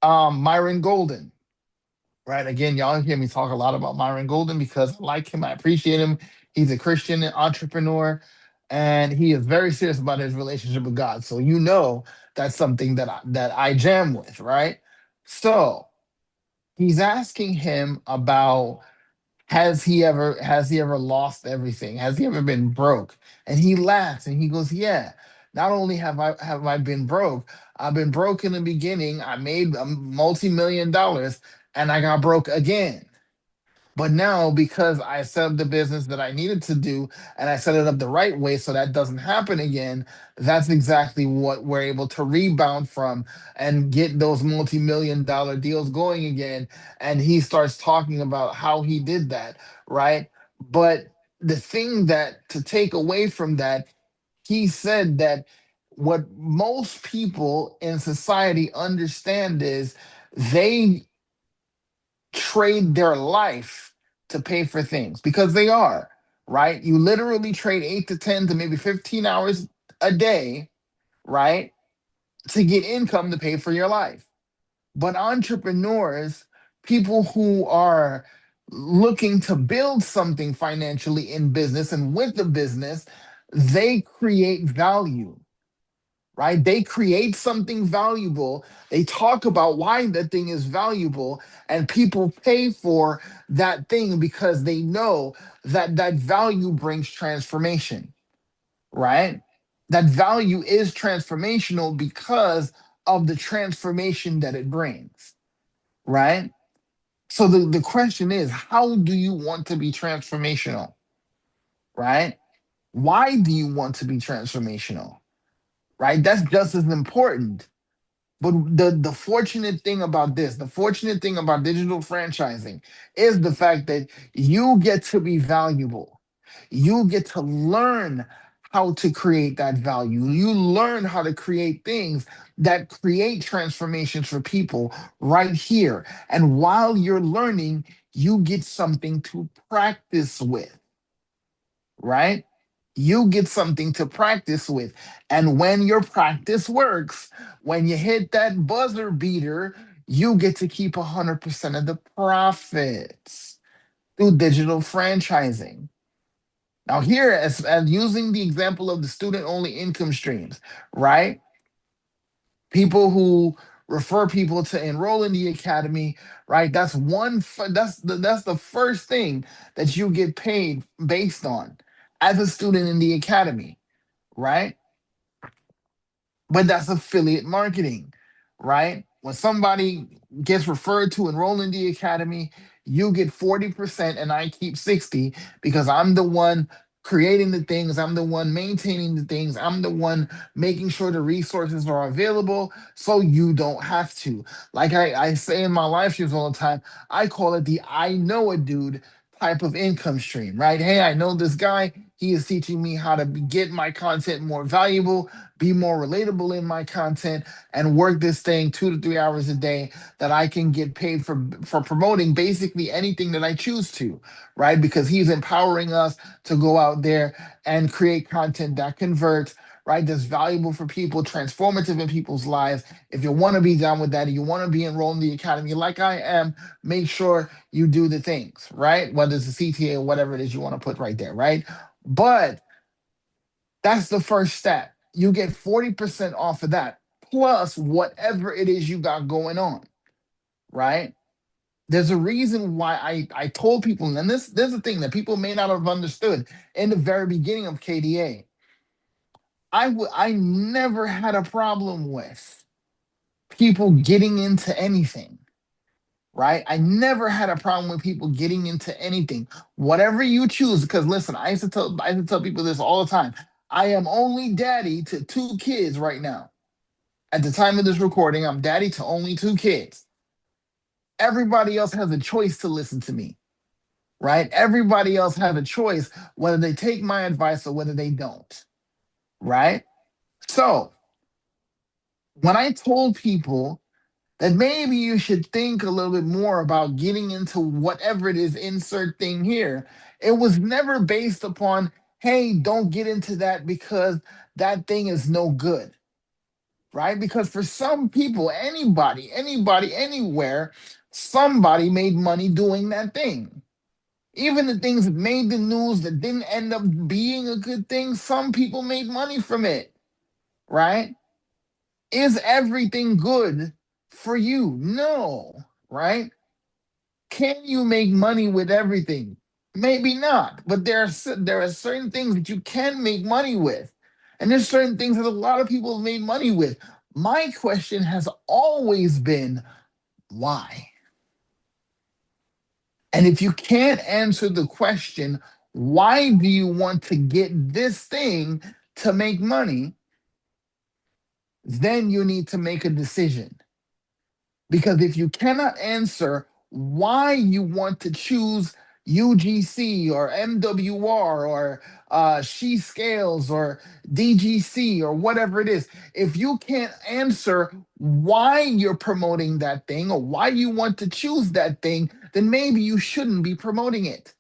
Myron Golden, right? Again, y'all hear me talk a lot about Myron Golden because I like him. I appreciate him. He's a Christian entrepreneur, and he is very serious about his relationship with God. So that's something that I jam with, right? So he's asking him about, has he ever lost everything? Has he ever been broke? And he laughs and he goes, yeah. Not only have I been broke, I've been broke in the beginning. I made a multi-million dollars and I got broke again. But now, because I set up the business that I needed to do and I set it up the right way so that doesn't happen again, that's exactly what we're able to rebound from and get those multi-million dollar deals going again. And he starts talking about how he did that, right? But the thing that to take away from that, he said that what most people in society understand is they trade their life to pay for things because they are, right? You literally trade 8 to 10 to maybe 15 hours a day, right? to get income to pay for your life. But entrepreneurs, people who are looking to build something financially in business and with the business, they create value, right? They create something valuable. They talk about why that thing is valuable, and people pay for that thing because they know that that value brings transformation, right? That value is transformational because of the transformation that it brings, right? So the question is, how do you want to be transformational, right? Why do you want to be transformational, right? That's just as important. But the fortunate thing about this, the fortunate thing about digital franchising is the fact that you get to be valuable. You get to learn how to create that value. You learn how to create things that create transformations for people right here. And while you're learning, you get something to practice with, right? You get something to practice with. And when your practice works, when you hit that buzzer beater, you get to keep 100% of the profits through digital franchising. Now, here, as using the example of the student only income streams, right? People who refer people to enroll in the academy, right? That's the first thing that you get paid based on as a student in the academy, right? But that's affiliate marketing, right? When somebody gets referred to enroll in the academy, you get 40% and I keep 60 because I'm the one creating the things, I'm the one maintaining the things, I'm the one making sure the resources are available so you don't have to. Like I say in my live streams all the time, I call it the I know a dude type of income stream, right? Hey, I know this guy. He is teaching me how to get my content more valuable, be more relatable in my content, and work this thing 2 to 3 hours a day that I can get paid for promoting basically anything that I choose to, right? Because he's empowering us to go out there and create content that converts, right? That's valuable for people, transformative in people's lives. If you want to be down with that and you want to be enrolled in the academy like I am, make sure you do the things, right? Whether it's a CTA or whatever it is you want to put right there, right? But that's the first step. You get 40% off of that, plus whatever it is you got going on, right? There's a reason why I told people, and this is the thing that people may not have understood in the very beginning of KDA. I never had a problem with people getting into anything, right? I never had a problem with people getting into anything, whatever you choose. Because listen, I used to tell people this all the time. I am only daddy to two kids right now. At the time of this recording, I'm daddy to only two kids. Everybody else has a choice to listen to me, right? Everybody else has a choice whether they take my advice or whether they don't, right? So when I told people that maybe you should think a little bit more about getting into whatever it is, insert thing here. It was never based upon, hey, don't get into that because that thing is no good, right? Because for some people, anybody, anywhere, somebody made money doing that thing. Even the things that made the news that didn't end up being a good thing, some people made money from it, right? Is everything good for you? No, right? Can you make money with everything? Maybe not, but there are certain things that you can make money with, and there's certain things that a lot of people have made money with. My question has always been why, and if you can't answer the question, why do you want to get this thing to make money? Then you need to make a decision. Because if you cannot answer why you want to choose UGC or MWR or She Scales or DGC or whatever it is, if you can't answer why you're promoting that thing or why you want to choose that thing, then maybe you shouldn't be promoting it.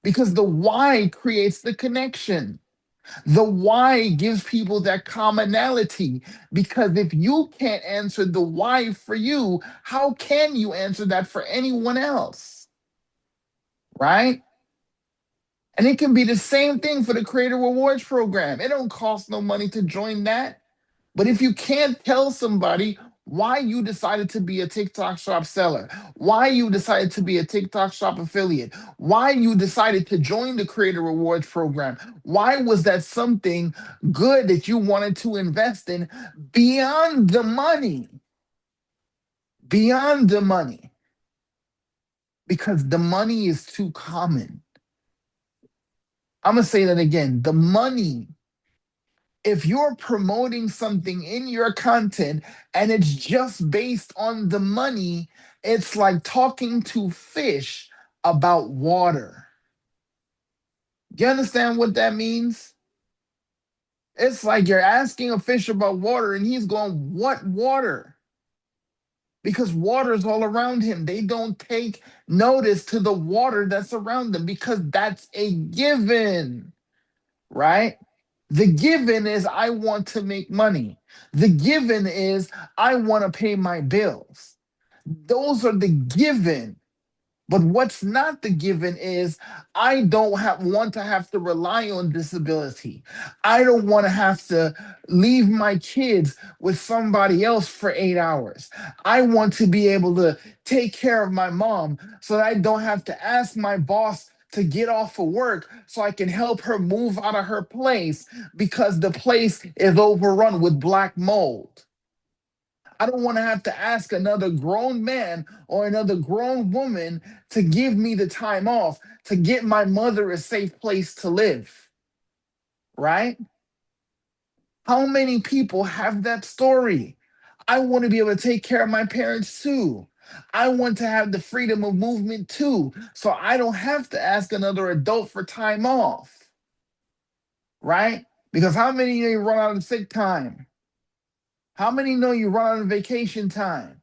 Because the why creates the connection. The why gives people that commonality, because if you can't answer the why for you, how can you answer that for anyone else? Right? And it can be the same thing for the Creator Rewards program. It don't cost no money to join that. But if you can't tell somebody why you decided to be a TikTok shop seller, why you decided to be a TikTok shop affiliate, why you decided to join the Creator Rewards program, why was that something good that you wanted to invest in beyond the money? Beyond the money. Because the money is too common. I'm going to say that again. The money, if you're promoting something in your content and it's just based on the money, it's like talking to fish about water. You understand what that means? It's like you're asking a fish about water and he's going, "What water?" Because water is all around him. They don't take notice to the water that's around them because that's a given, right? The given is I want to make money. The given is I want to pay my bills. Those are the given. But what's not the given is I don't want to have to rely on disability. I don't want to have to leave my kids with somebody else for 8 hours. I want to be able to take care of my mom so that I don't have to ask my boss to get off of work so I can help her move out of her place because the place is overrun with black mold. I don't want to have to ask another grown man or another grown woman to give me the time off to get my mother a safe place to live, right? How many people have that story? I want to be able to take care of my parents too. I want to have the freedom of movement too, so I don't have to ask another adult for time off, right? Because how many know you run out of sick time? How many know you run out of vacation time,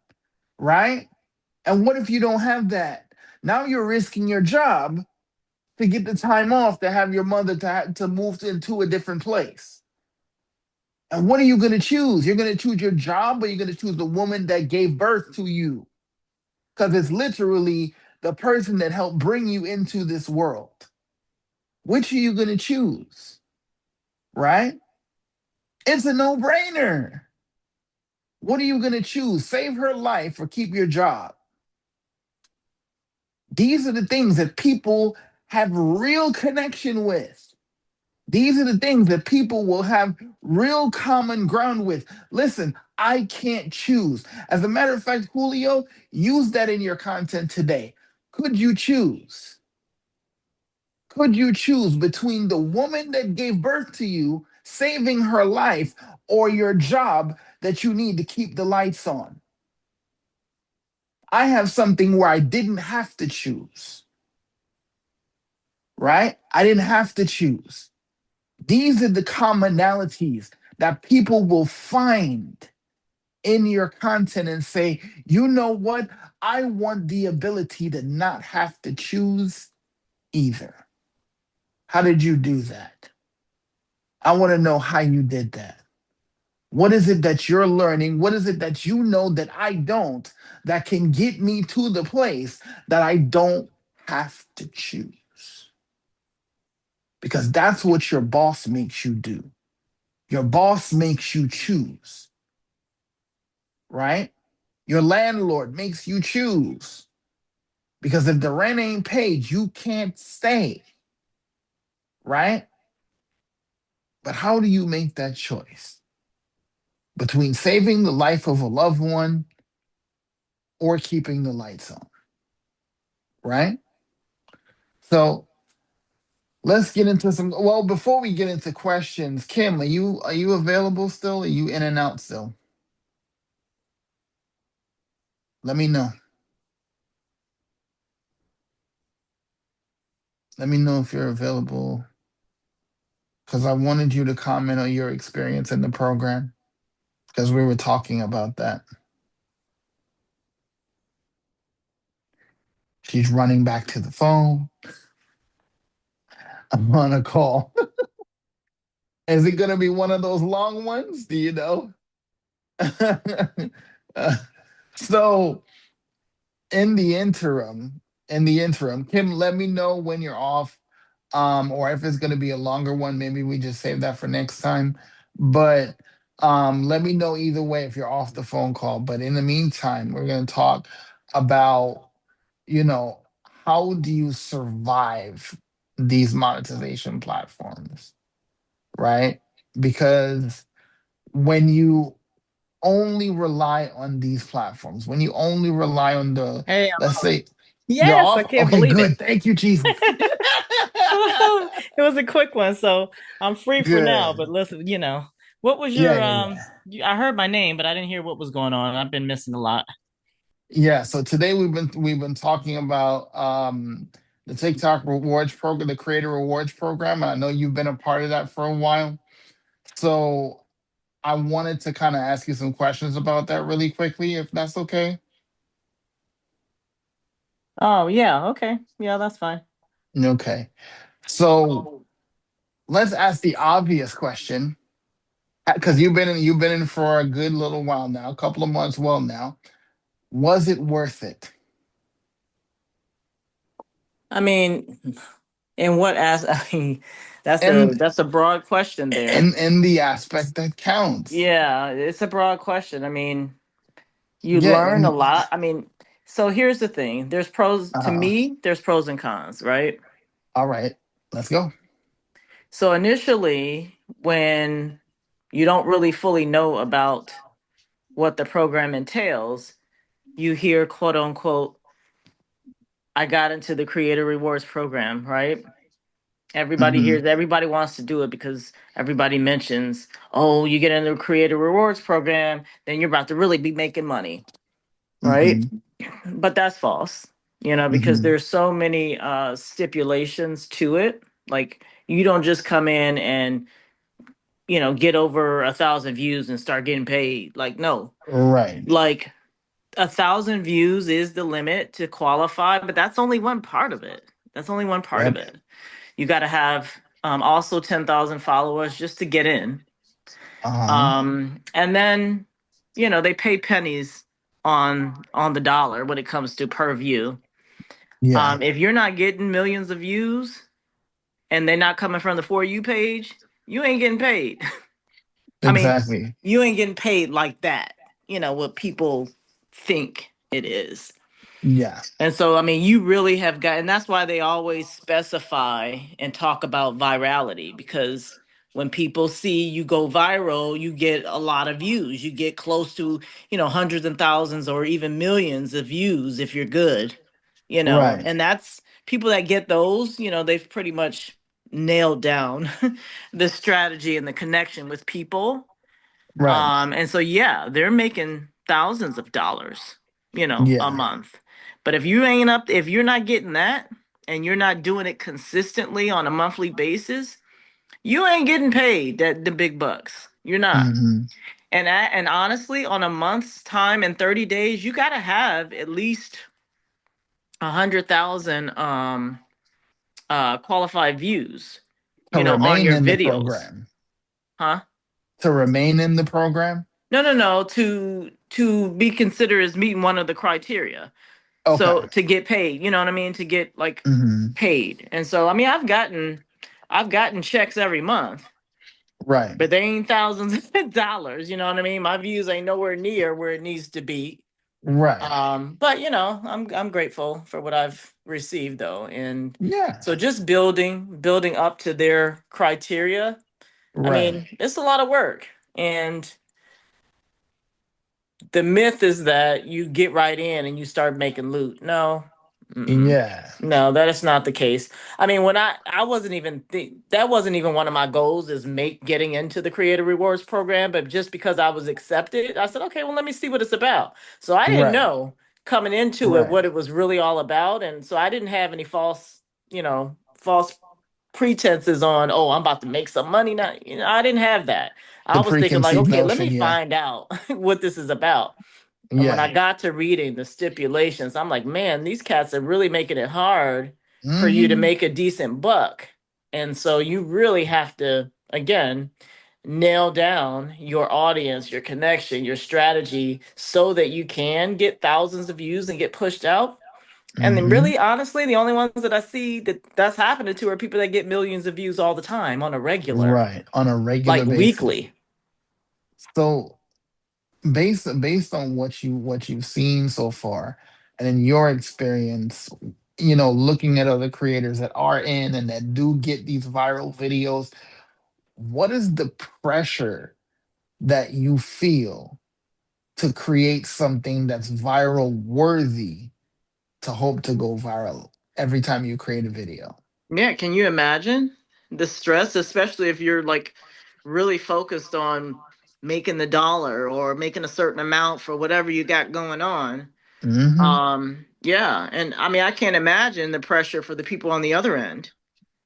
right? And what if you don't have that? Now you're risking your job to get the time off to have your mother to move into a different place. And what are you going to choose? You're going to choose your job or you're going to choose the woman that gave birth to you? Because it's literally the person that helped bring you into this world. Which are you going to choose? Right? It's a no brainer. What are you going to choose? Save her life or keep your job? These are the things that people have real connection with. These are the things that people will have real common ground with. Listen, I can't choose. As a matter of fact, Julio, use that in your content today. Could you choose? Could you choose between the woman that gave birth to you, saving her life, or your job that you need to keep the lights on? I have something where I didn't have to choose, right? I didn't have to choose. These are the commonalities that people will find in your content and say, you know what? I want the ability to not have to choose either. How did you do that? I want to know how you did that. What is it that you're learning? What is it that you know that I don't that can get me to the place that I don't have to choose? Because that's what your boss makes you do. Your boss makes you choose, right? Your landlord makes you choose. Because if the rent ain't paid, you can't stay, right? But how do you make that choice between saving the life of a loved one or keeping the lights on, right? So let's get into some. Well, before we get into questions, Kim, are you available still? Are you in and out still? Let me know. Let me know if you're available because I wanted you to comment on your experience in the program because we were talking about that. She's running back to the phone. I'm on a call. Is it going to be one of those long ones? Do you know? Uh, so in the interim, Kim, let me know when you're off, or if it's going to be a longer one. Maybe we just save that for next time. But let me know either way if you're off the phone call. But in the meantime, we're going to talk about, you know, how do you survive these monetization platforms, right? Because when you only rely on these platforms, when you only rely on the,
Hey,
let's say, you're
yes, I
off.
can't
Okay,
believe it.
good. Thank you, Jesus.
It was a quick one, so I'm free for now.
Good.
But listen, what was
Yeah,
your
yeah, yeah.
I heard my name, but I didn't hear what was going on. I've been missing a lot.
Yeah. So today we've been talking about the TikTok rewards program, the creator rewards program. And I know you've been a part of that for a while. So I wanted to kind of ask you some questions about that really quickly, if that's okay.
Oh, yeah, okay. Yeah, that's fine.
Okay. So let's ask the obvious question, because you've been in for a good little while now, a couple of months. Well, now, was it worth it?
I mean, in what as I mean,
And
that's a broad question there.
in the aspect that counts.
Yeah, it's a broad question. I mean, you
Yeah.
learn a
And
lot. I mean, so here's the thing. There's pros to
uh,
me, there's pros and cons, right?
all right, let's go.
So initially, when you don't really fully know about what the program entails, you hear quote unquote, I got into the creator rewards program, right?
Hmm.
Everybody wants to do it because everybody mentions, oh, you get into the creator rewards program, then you're about to really be making money, right?
Hmm.
But that's false, because
Hmm.
there's so many stipulations to it. Like you don't just come in and get over 1,000 views and start getting paid. Like, no,
Right.
like 1,000 views is the limit to qualify, but that's only one part of it. That's only one part of
Yep.
it. You got to have also 10,000 followers just to get in.
Uh-huh.
And then, they pay pennies on the dollar when it comes to per view.
Yeah.
If you're not getting millions of views and they're not coming from the For You page, you ain't getting paid. I mean,
Exactly.
you ain't getting paid like that, what people think it is.
Yeah.
And so, I mean, you really have got, and that's why they always specify and talk about virality, because when people see you go viral, you get a lot of views. You get close to, hundreds and thousands or even millions of views if you're good,
Right.
and that's people that get those, they've pretty much nailed down the strategy and the connection with people.
Right.
And so yeah, they're making thousands of dollars, a
Yeah.
month. But if you're not getting that and you're not doing it consistently on a monthly basis, you ain't getting paid the big bucks. You're not.
Hmm.
And honestly, on a month's time and 30 days, you gotta have at least 100,000 qualified views,
To
on
remain
your
in the
videos.
program.
Huh?
To remain in the program.
No, no, no. To be considered as meeting one of the criteria. So
Okay.
to get paid, you know what I mean? To get like
Hmm.
paid. And so I mean I've gotten checks every month,
Right.
but they ain't thousands of dollars, you know what I mean? My views ain't nowhere near where it needs to be.
Right.
But I'm grateful for what I've received though. And
Yeah.
so just building up to their criteria. I
Right.
mean, it's a lot of work. And the myth is that you get right in and you start making loot. No, mm-mm.
Yeah.
No, that is not the case. I mean, when I wasn't even that wasn't even one of my goals is make getting into the creator rewards program, but just because I was accepted, I said, okay, well, let me see what it's about. So I didn't
Right.
know coming into it
Right.
what it was really all about, and so I didn't have any false pretenses on, oh, I'm about to make some money now. I didn't have that. I
The
was thinking like,
preconceived
okay, let me
notion. Yeah.
find out what this is about. And when I
Yeah.
got to reading the stipulations, I'm like, man, these cats are really making it hard for you to
Hmm.
make a decent buck. And so you really have to. again, nail down your audience, your connection, your strategy so that you can get thousands of views and get pushed out. And then
Hmm.
really honestly, the only ones that I see that that's happening to are people that get millions of views all the time on a regular,
Right. On a regular
like
basis.
weekly.
So based on what you've seen so far and in your experience, looking at other creators that are in and that do get these viral videos, what is the pressure that you feel to create something that's viral worthy to hope to go viral every time you create a video?
Yeah, can you imagine the stress, especially if you're like really focused on making the dollar or making a certain amount for whatever you got going on?
Hmm.
Yeah, and I mean, I can't imagine the pressure for the people on the other end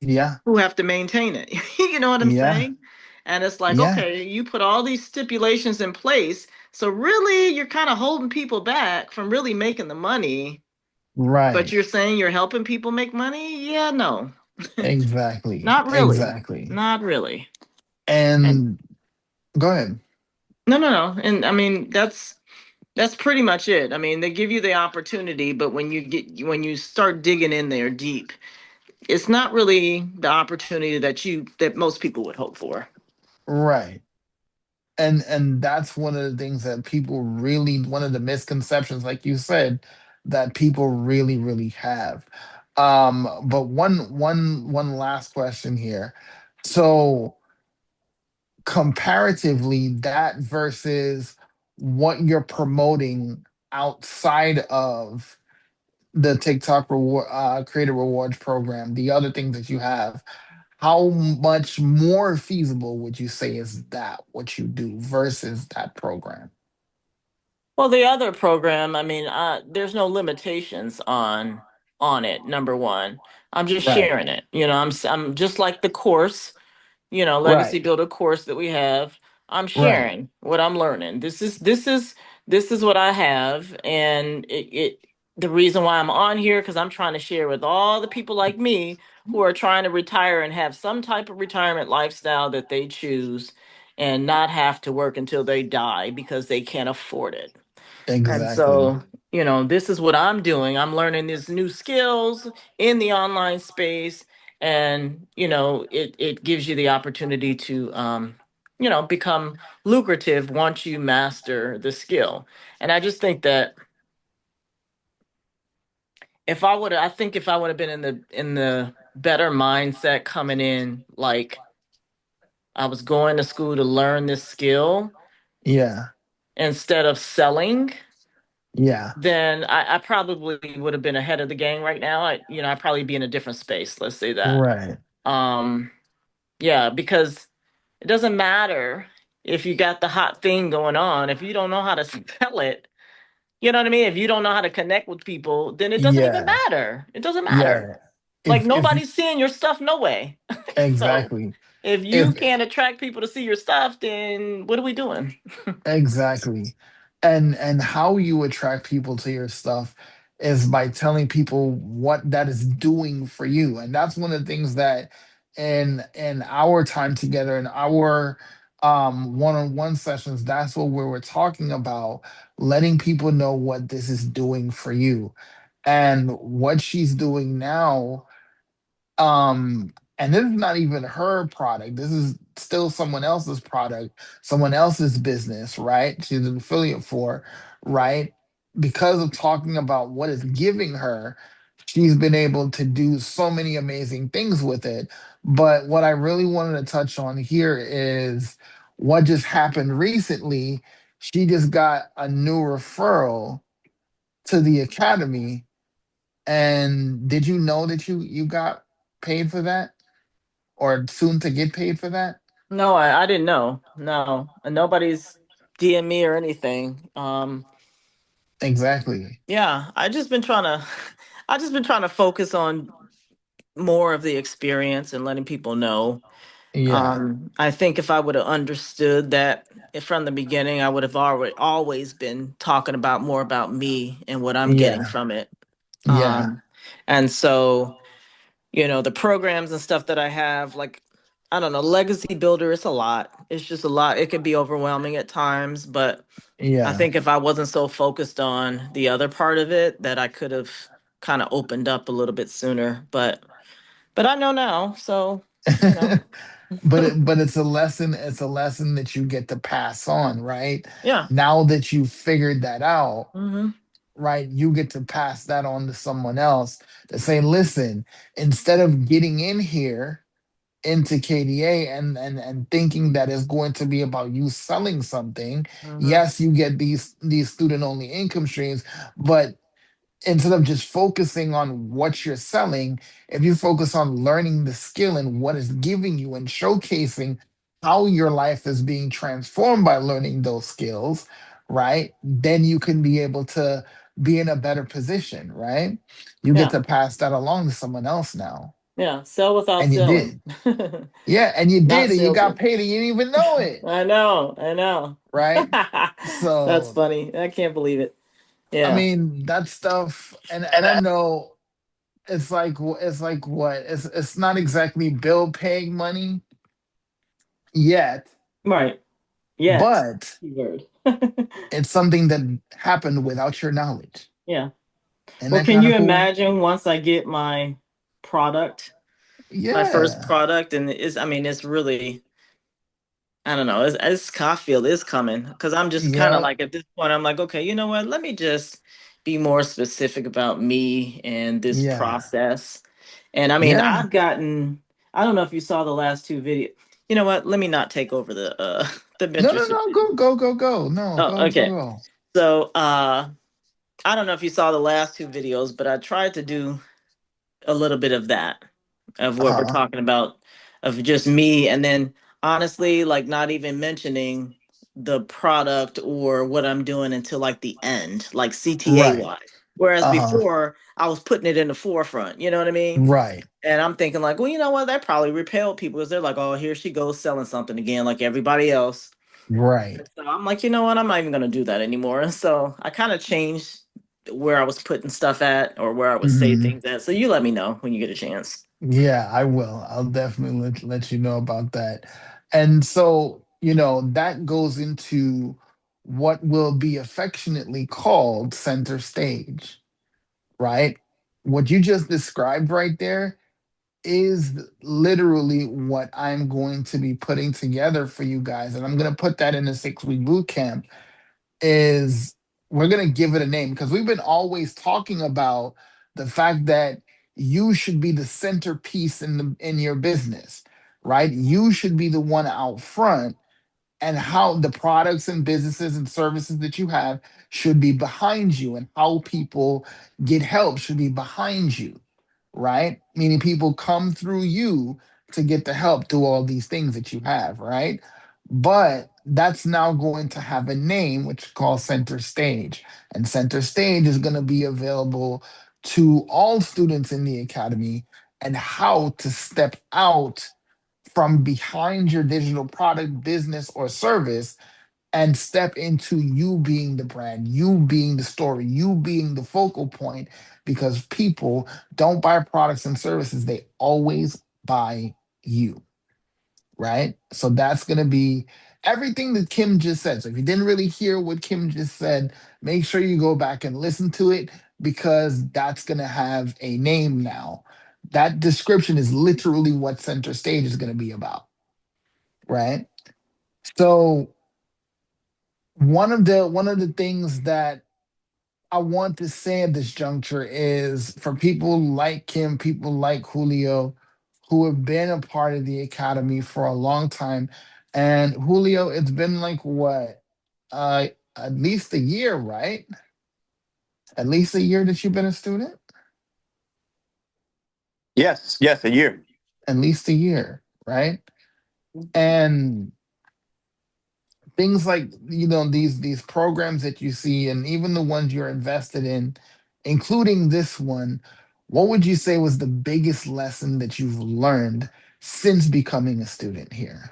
Yeah.
who have to maintain it. You know what I'm
Yeah.
saying? And it's like,
Yeah.
okay, you put all these stipulations in place, so really you're kind of holding people back from really making the money, but
Right.
you're saying you're helping people make money? Yeah, no.
Exactly.
Not really.
Exactly.
Not really. And
And go ahead.
no, no, no. And I mean, that's pretty much it. I mean, they give you the opportunity, but when you start digging in there deep, it's not really the opportunity that most people would hope for.
Right. And that's one of the things that people really, one of the misconceptions, like you said, that people really have. But one last question here. So comparatively, that versus what you're promoting outside of the TikTok reward creator rewards program, the other things that you have, how much more feasible would you say is that what you do versus that program?
Well, the other program, I mean, there's no limitations on it. Number one, I'm just
Right.
sharing it. I'm just like the course, legacy
Right.
builder course that we have. I'm
Right.
sharing what I'm learning. This is what I have, and it the reason why I'm on here because I'm trying to share with all the people like me who are trying to retire and have some type of retirement lifestyle that they choose and not have to work until they die because they can't afford it. And
Exactly.
so, this is what I'm doing. I'm learning these new skills in the online space. And, it gives you the opportunity to, become lucrative once you master the skill. And I just think that I think if I would have been in the better mindset coming in, like I was going to school to learn this skill
Yeah.
instead of selling,
Yeah.
then I probably would have been ahead of the game right now. I'd probably be in a different space. Let's say that.
Right.
Um, yeah, because it doesn't matter if you got the hot thing going on. If you don't know how to sell it, you know what I mean? If you don't know how to connect with people, then it doesn't even
Yeah.
matter. It doesn't matter.
Yeah.
Like
If
nobody's seeing your stuff, no way. So
exactly.
if you
If
can't attract people to see your stuff, then what are we doing?
exactly. And how you attract people to your stuff is by telling people what that is doing for you. And that's one of the things that in our time together in our one-on-one sessions, that's what we were talking about, letting people know what this is doing for you. And what she's doing now, and this is not even her product, this is still someone else's product, someone else's business, right? She's an affiliate for, right? Because of talking about what it's giving her, she's been able to do so many amazing things with it. But what I really wanted to touch on here is what just happened recently. She just got a new referral to the academy. And did you know that you got paid for that, or soon to get paid for that?
No, I didn't know. No, and nobody's DM me or anything.
Exactly.
Yeah, I just been trying to focus on more of the experience and letting people know.
Yeah.
I think if I would have understood that from the beginning, I would have always been talking about more about me and what I'm getting
Yeah.
from it.
Yeah.
Um, and so, the programs and stuff that I have, like I don't know, legacy builder, it's a lot. It's just a lot. It can be overwhelming at times, but I
Yeah.
think if I wasn't so focused on the other part of it, that I could have kind of opened up a little bit sooner. But I know now, so you know.
But it's a lesson, it's a lesson that you get to pass on, right?
Yeah.
Now that you've figured that out,
Hmm.
right, you get to pass that on to someone else to say, listen, instead of getting in here into KDA and thinking that it's going to be about you selling something,
Hmm.
yes, you get these student only income streams, but instead of just focusing on what you're selling, if you focus on learning the skill and what it's giving you and showcasing how your life is being transformed by learning those skills, right? Then you can be able to be in a better position, right? You get
Yeah.
to pass that along to someone else now.
Yeah. Sell without
And you
selling.
did. Yeah, and you
Not
did, and you got
salesman.
paid and you didn't even know it,
I know. I know.
right?
That's
So
funny. I can't believe it.
I
Yeah.
mean that stuff, and I know it's like what it's not exactly bill paying money yet,
Right. Yet.
but
Keyword.
it's something that happened without your knowledge.
Yeah.
Isn't
Well,
that
can
kind
you
of cool?
imagine once I get my product, my first
Yeah,
product, and I mean, it's really, I don't know, I feel it's coming because I'm just kind of
yeah,
like at this point, I'm like, okay, you know what? Let me just be more specific about me and this
yeah,
process. And I mean,
yeah.
I've gotten, I don't know if you saw the last two videos. You know what? Let me not take over the the
No, no,
mentorship.
no. Go, go, go, go. No,
Oh,
go, go,
okay.
go.
So I don't know if you saw the last two videos, but I tried to do a little bit of that, of what we're
Uh-huh.
talking about, of just me, and then honestly, like not even mentioning the product or what I'm doing until like the end, like CTA
Right.
wise. Whereas
Uh-huh.
before, I was putting it in the forefront. You know what I mean?
Right.
And I'm thinking like, well, you know what? That probably repelled people because they're like, oh, here she goes selling something again, like everybody else.
Right.
So I'm like, you know what? I'm not even gonna do that anymore. So I kind of changed where I was putting stuff at or where I would say
Hmm.
things at. So you let me know when you get a chance.
Yeah, I will. I'll definitely let you know about that. And so, that goes into what will be affectionately called center stage, right? What you just described right there is literally what I'm going to be putting together for you guys. And I'm going to put that in a 6-week boot camp is we're going to give it a name because we've been always talking about the fact that you should be the centerpiece in your business, right? You should be the one out front, and how the products and businesses and services that you have should be behind you, and how people get help should be behind you, right? Meaning people come through you to get the help through all these things that you have, right? But that's now going to have a name, which is called Center Stage. And Center Stage is going to be available to all students in the academy, and how to step out from behind your digital product, business, or service and step into you being the brand, you being the story, you being the focal point, because people don't buy products and services, they always buy you, right? So that's going to be everything that Kim just said. So if you didn't really hear what Kim just said, make sure you go back and listen to it, because that's going to have a name now. That description is literally what center stage is going to be about, right? So one of the things that I want to say at this juncture is for people like Kim, people like Julio, who have been a part of the academy for a long time. And Julio, it's been like what? At least a year, right? At least a year that you've been a student?
Yes, yes, a year.
At least a year, right? And things like these programs that you see, and even the ones you're invested in, including this one, what would you say was the biggest lesson that you've learned since becoming a student here?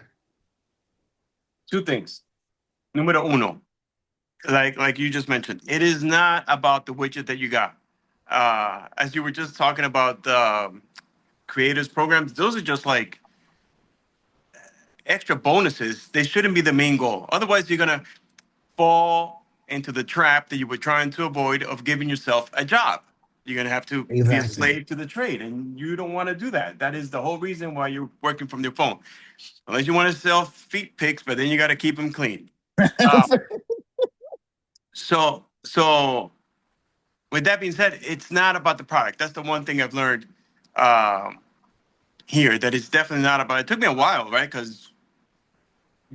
Two things. Numero uno, like you just mentioned, it is not about the widget that you got. As you were just talking about the creators programs, those are just like extra bonuses, they shouldn't be the main goal. Otherwise, you're gonna fall into the trap that you were trying to avoid of giving yourself a job. You're gonna have to be a
Exactly.
slave to the trade, and you don't want to do that. That is the whole reason why you're working from your phone. Unless you want to sell feet pics, but then you got to keep them clean. Uh, so with that being said, it's not about the product. That's the one thing I've learned um, here. That it's definitely not about. It took me a while, right? Because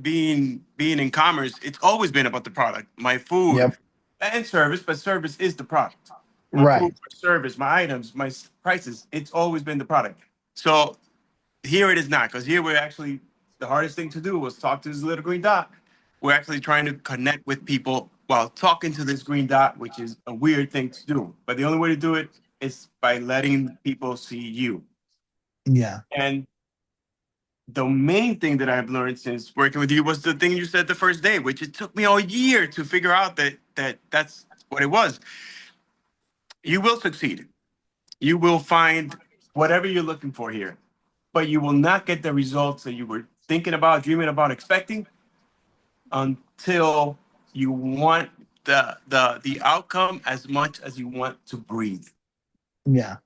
being in commerce, it's always been about the product. My food
Yep.
and service, but service is the product. My
Right.
food, my service, my items, my prices. It's always been the product. So here it is not, because here we're actually the hardest thing to do was talk to this little green dot. We're actually trying to connect with people while talking to this green dot, which is a weird thing to do. But the only way to do it is by letting people see you.
Yeah.
And the main thing that I've learned since working with you was the thing you said the first day, which it took me a year to figure out that's what it was. You will succeed. You will find whatever you're looking for here, but you will not get the results that you were thinking about, dreaming about, expecting until you want the outcome as much as you want to breathe.
Yeah.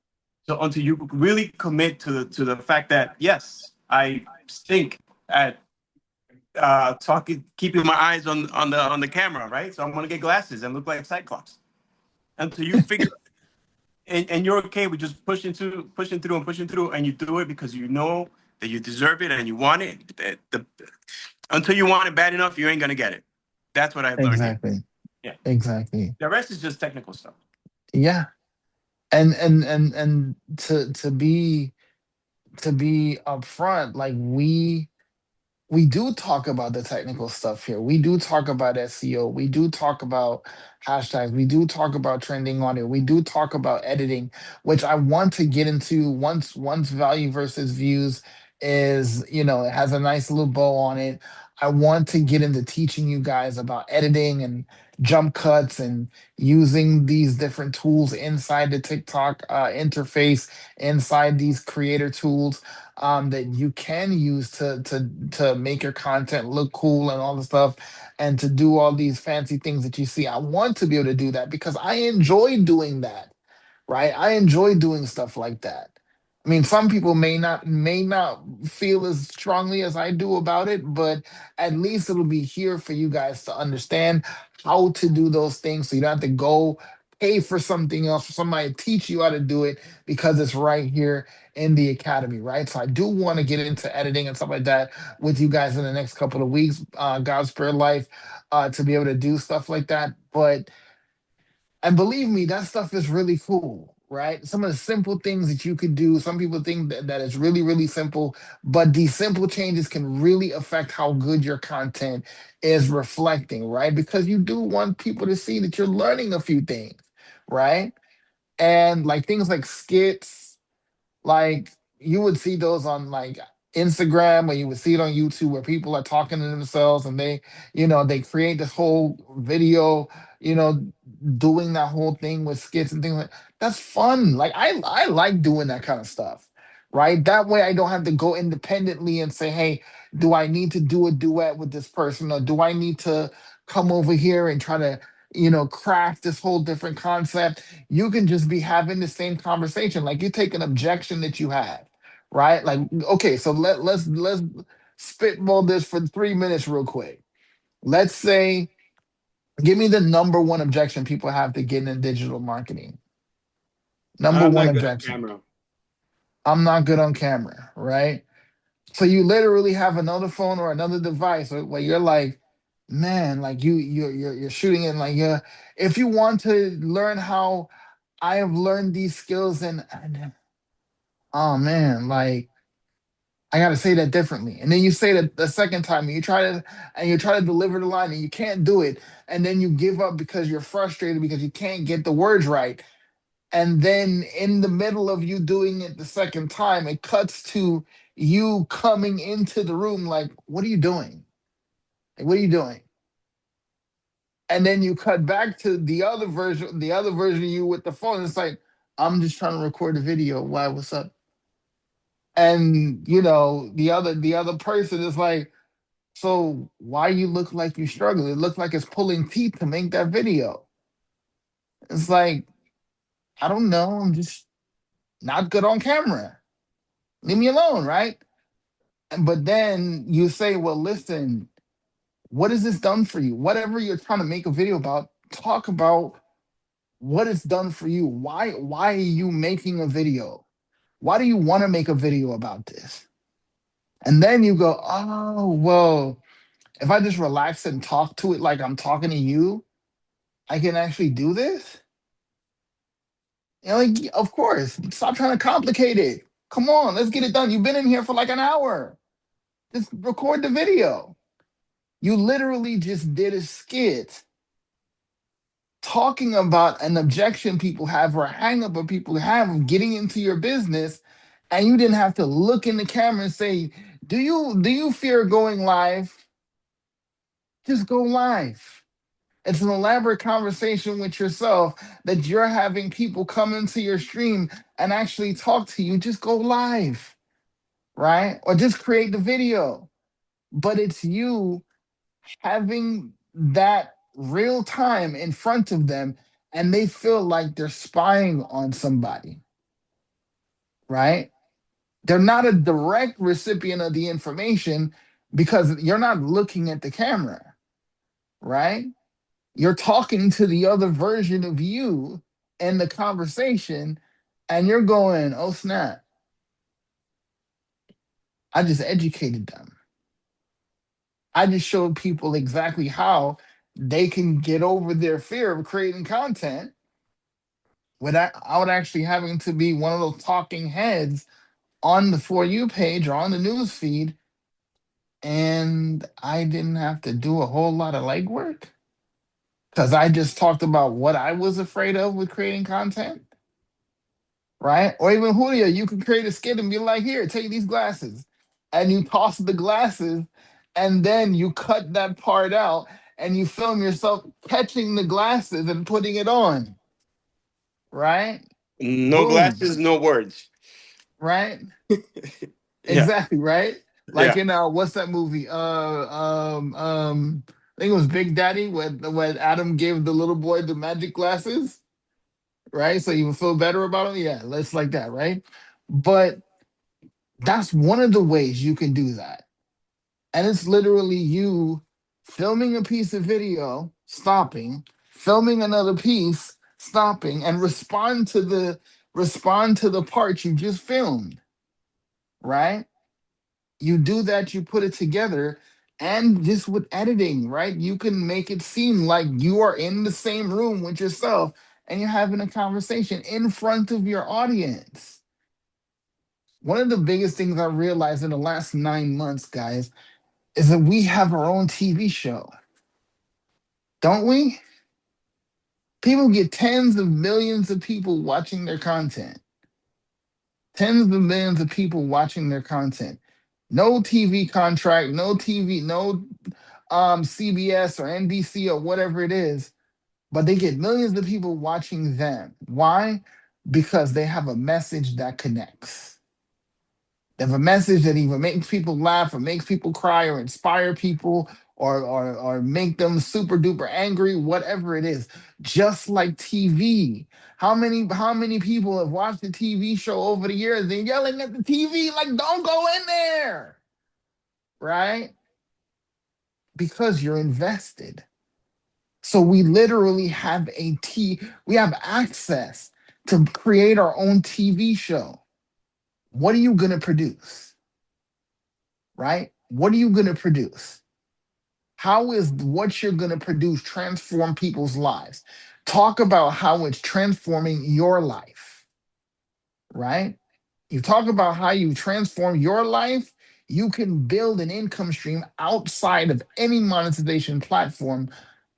So until you really commit to the fact that yes, I stink at talking, keeping my eyes on the camera, right? So I'm gonna get glasses and look like Cyclops. Until you figure and you're okay with just pushing through, and you do it because you know that you deserve it and you want it. Until you want it bad enough, you ain't gonna get it. That's what I've learned here.
Exactly.
Yeah.
Exactly.
The rest is just technical stuff.
Yeah. And to be upfront, like we do talk about the technical stuff here. We do talk about SEO. We do talk about hashtags. We do talk about trending on it. We do talk about editing, which I want to get into once value versus views is, it has a nice little bow on it. I want to get into teaching you guys about editing and jump cuts and using these different tools inside the TikTok interface, inside these creator tools that you can use to make your content look cool and all the stuff, and to do all these fancy things that you see. I want to be able to do that because I enjoy doing that, right? I enjoy doing stuff like that. I mean, some people may not feel as strongly as I do about it, but at least it'll be here for you guys to understand how to do those things, so you don't have to go pay for something else, for somebody to teach you how to do it, because it's right here in the academy, right? So I do want to get into editing and stuff like that with you guys in the next couple of weeks, God's Spirit Life, to be able to do stuff like that. But and believe me, that stuff is really cool, right? Some of the simple things that you could do. Some people think that it's really, really simple, but these simple changes can really affect how good your content is reflecting, right? Because you do want people to see that you're learning a few things, right? And like things like skits, like you would see those on like Instagram, or you would see it on YouTube, where people are talking to themselves and they create this whole video, you know, doing that whole thing with skits and things like that's fun. Like I like doing that kind of stuff. Right. That way I don't have to go independently and say, hey, do I need to do a duet with this person, or do I need to come over here and try to, craft this whole different concept? You can just be having the same conversation. Like you take an objection that you have, right? Like, okay, so let's spitball this for 3 minutes real quick. Let's say, give me the number one objection people have to getting in digital marketing. Number
I'm
one
not good on
objection.
camera.
I'm not good on camera, right? So you literally have another phone or another device where you're like, man, like you're shooting it, like, yeah. If you want to learn how I have learned these skills, and oh man, like I gotta say that differently. And then you say that the second time, and you try to deliver the line and you can't do it, and then you give up because you're frustrated because you can't get the words right. And then in the middle of you doing it the second time, it cuts to you coming into the room like, what are you doing? Like, what are you doing? And then you cut back to the other version of you with the phone. It's like, I'm just trying to record a video. Why? What's up? And the other person is like, so why you look like you struggle? It looks like it's pulling teeth to make that video. It's like, I don't know, I'm just not good on camera. Leave me alone, right? But then you say, well, listen, what has this done for you? Whatever you're trying to make a video about, talk about what it's done for you. Why are you making a video? Why do you want to make a video about this? And then you go, oh, well, if I just relax and talk to it like I'm talking to you, I can actually do this. Like, of course, stop trying to complicate it. Come on, let's get it done. You've been in here for like an hour. Just record the video. You literally just did a skit talking about an objection people have or a hang up of people have of getting into your business, and you didn't have to look in the camera and say, do you fear going live? Just go live. It's an elaborate conversation with yourself that you're having people come into your stream and actually talk to you. Just go live, right? Or just create the video. But it's you having that real time in front of them, and they feel like they're spying on somebody, right? They're not a direct recipient of the information because you're not looking at the camera, right? You're talking to the other version of you in the conversation, and you're going, oh snap, I just educated them. I just showed people exactly how they can get over their fear of creating content without actually having to be one of those talking heads on the For You page or on the news feed. And I didn't have to do a whole lot of legwork because I just talked about what I was afraid of with creating content, right? Or even Julio, you can create a skit and be like, here, take these glasses. And you toss the glasses, and then you cut that part out and you film yourself catching the glasses and putting it on, right?
No
Boom,
glasses, no words.
right?
Yeah,
Exactly, right? Like
yeah.
in what's that movie? I think it was Big Daddy when Adam gave the little boy the magic glasses, right? So you would feel better about him. Yeah, let's like that, right? But that's one of the ways you can do that. And it's literally you filming a piece of video, stopping, filming another piece, stopping, and respond to the part you just filmed, right? You do that, you put it together, and just with editing, right? You can make it seem like you are in the same room with yourself and you're having a conversation in front of your audience. One of the biggest things I realized in the last 9 months, guys, is that we have our own TV show, don't we? People get tens of millions of people watching their content. Tens of millions of people watching their content. No TV contract, no TV, no CBS or NBC or whatever it is, but they get millions of people watching them. Why? Because they have a message that connects. They have a message that either makes people laugh or makes people cry or inspire people or make them super duper angry, whatever it is. Just like TV. How many people have watched the TV show over the years? They're yelling at the TV like, don't go in there. Right? Because you're invested. So we literally have we have access to create our own TV show. What are you going to produce? Right? What are you going to produce? How is what you're going to produce transform people's lives? Talk about how it's transforming your life, right? You talk about how you transform your life, you can build an income stream outside of any monetization platform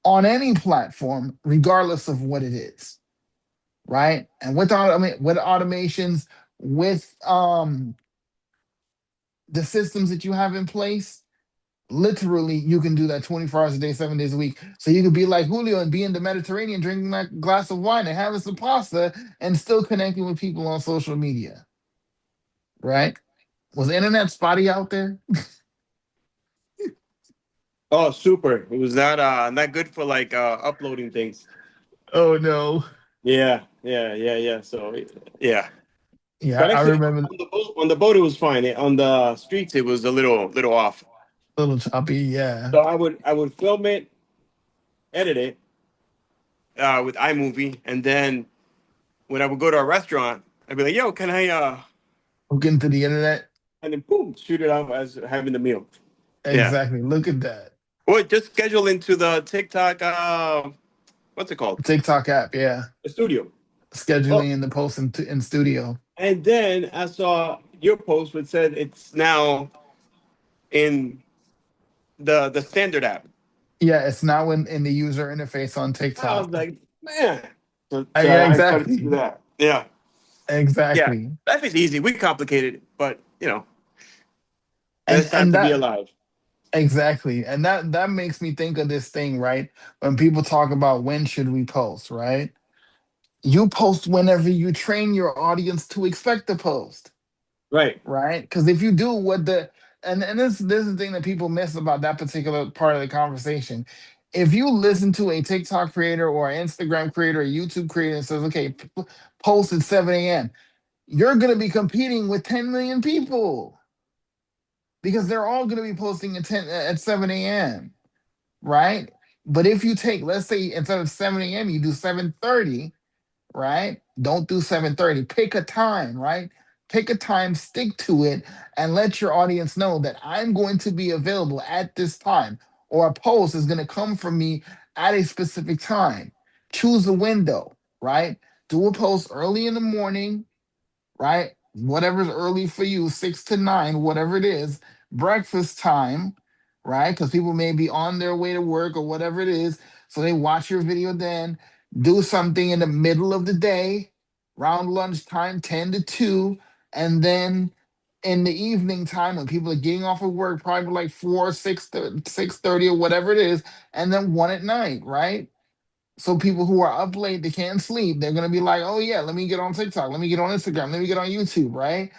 on any platform, regardless of what it is, right? And with automations, with the systems that you have in place, literally you can do that 24 hours a day, 7 days a week. So you could be like Julio and be in the Mediterranean drinking that glass of wine and having some pasta and still connecting with people on social media, right? Was the internet spotty out there?
Oh, super! It was not good for like uploading things.
Oh no.
Yeah, yeah, yeah, yeah. So yeah,
Yeah,
but
I
actually
remember
on the boat it was fine. On the streets it was a little off.
a little choppy. Yeah.
So I would film it, edit it with iMovie, and then when I would go to a restaurant, I'd be like, "Yo, can I?"
Hook into the internet.
And then boom, shoot it off as having the meal. Yeah.
Exactly. Look at that.
Or just schedule into the TikTok. What's it called?
TikTok app. Yeah.
The studio. Oh,
Scheduling in the post in studio.
and then I saw your post which said it's now in the standard app.
Yeah, it's now in the user interface on
I was
TikTok.
like, man. So,
Yeah,
I started to do
exactly.
that. Yeah. Yeah.
Exactly.
Life is easy. We complicate it, but
And
it's time
and
to be
that
alive.
exactly. And that makes me think of this thing, right? When people talk about when should we post, right? You post whenever you train your audience to expect the post,
Right.
right? Because if you do what the and this is the thing that people miss about that particular part of the conversation. If you listen to a TikTok creator or an Instagram creator, a YouTube creator and says, okay, post at 7 a.m., you're gonna be competing with 10 million people because they're all gonna be posting at 7 a.m., right? But if you take, let's say instead of 7 a.m., you do 7:30, right? Don't do 7:30. Pick a time, right? Pick a time, stick to it, and let your audience know that I'm going to be available at this time, or a post is going to come from me at a specific time. Choose a window, right? Do a post early in the morning, right? Whatever's early for you, 6 to 9, whatever it is, breakfast time, right? Because people may be on their way to work or whatever it is. So they watch your video then, do something in the middle of the day, around lunchtime, 10 to 2, and then in the evening time when people are getting off of work, probably like 4, 6:30 or whatever it is, and then one at night, right? So people who are up late, they can't sleep. They're gonna be like, "Oh yeah, let me get on TikTok, let me get on Instagram, let me get on YouTube," right?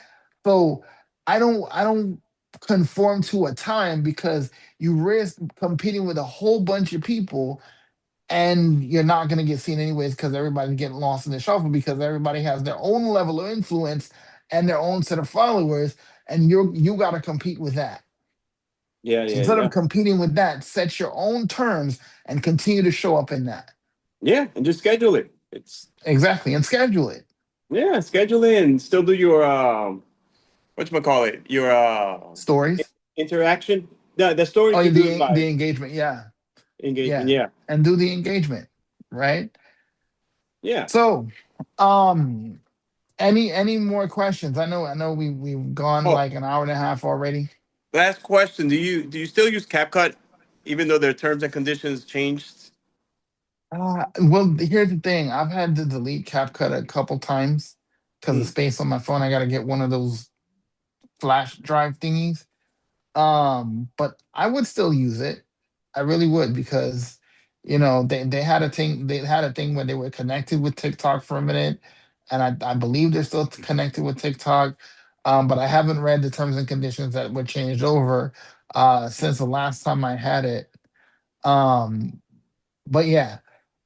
So I don't conform to a time because you risk competing with a whole bunch of people and you're not gonna get seen anyways because everybody's getting lost in the shuffle because everybody has their own level of influence and their own set of followers, and you gotta compete with that.
Yeah,
So
yeah,
instead
yeah.
of competing with that, set your own terms and continue to show up in that.
Yeah, and just schedule it. It's
Exactly, and schedule it.
Yeah, schedule it and still do your whatchamacallit, your
Stories.
interaction. The
Oh,
stories you do it
the
by
engagement. Yeah,
engagement.
yeah,
Yeah.
and do the engagement, right?
Yeah.
So, um, any more questions? I know we've gone
Oh,
like an hour and a half already.
last question. Do you still use CapCut even though their terms and conditions changed?
Well, here's the thing. I've had to delete CapCut a couple times because of
Mm,
space on my phone. I got to get one of those flash drive thingies. But I would still use it. I really would because they had a thing where they were connected with TikTok for a minute, and I believe they're still connected with TikTok. But I haven't read the terms and conditions that were changed over since the last time I had it. Um, but yeah,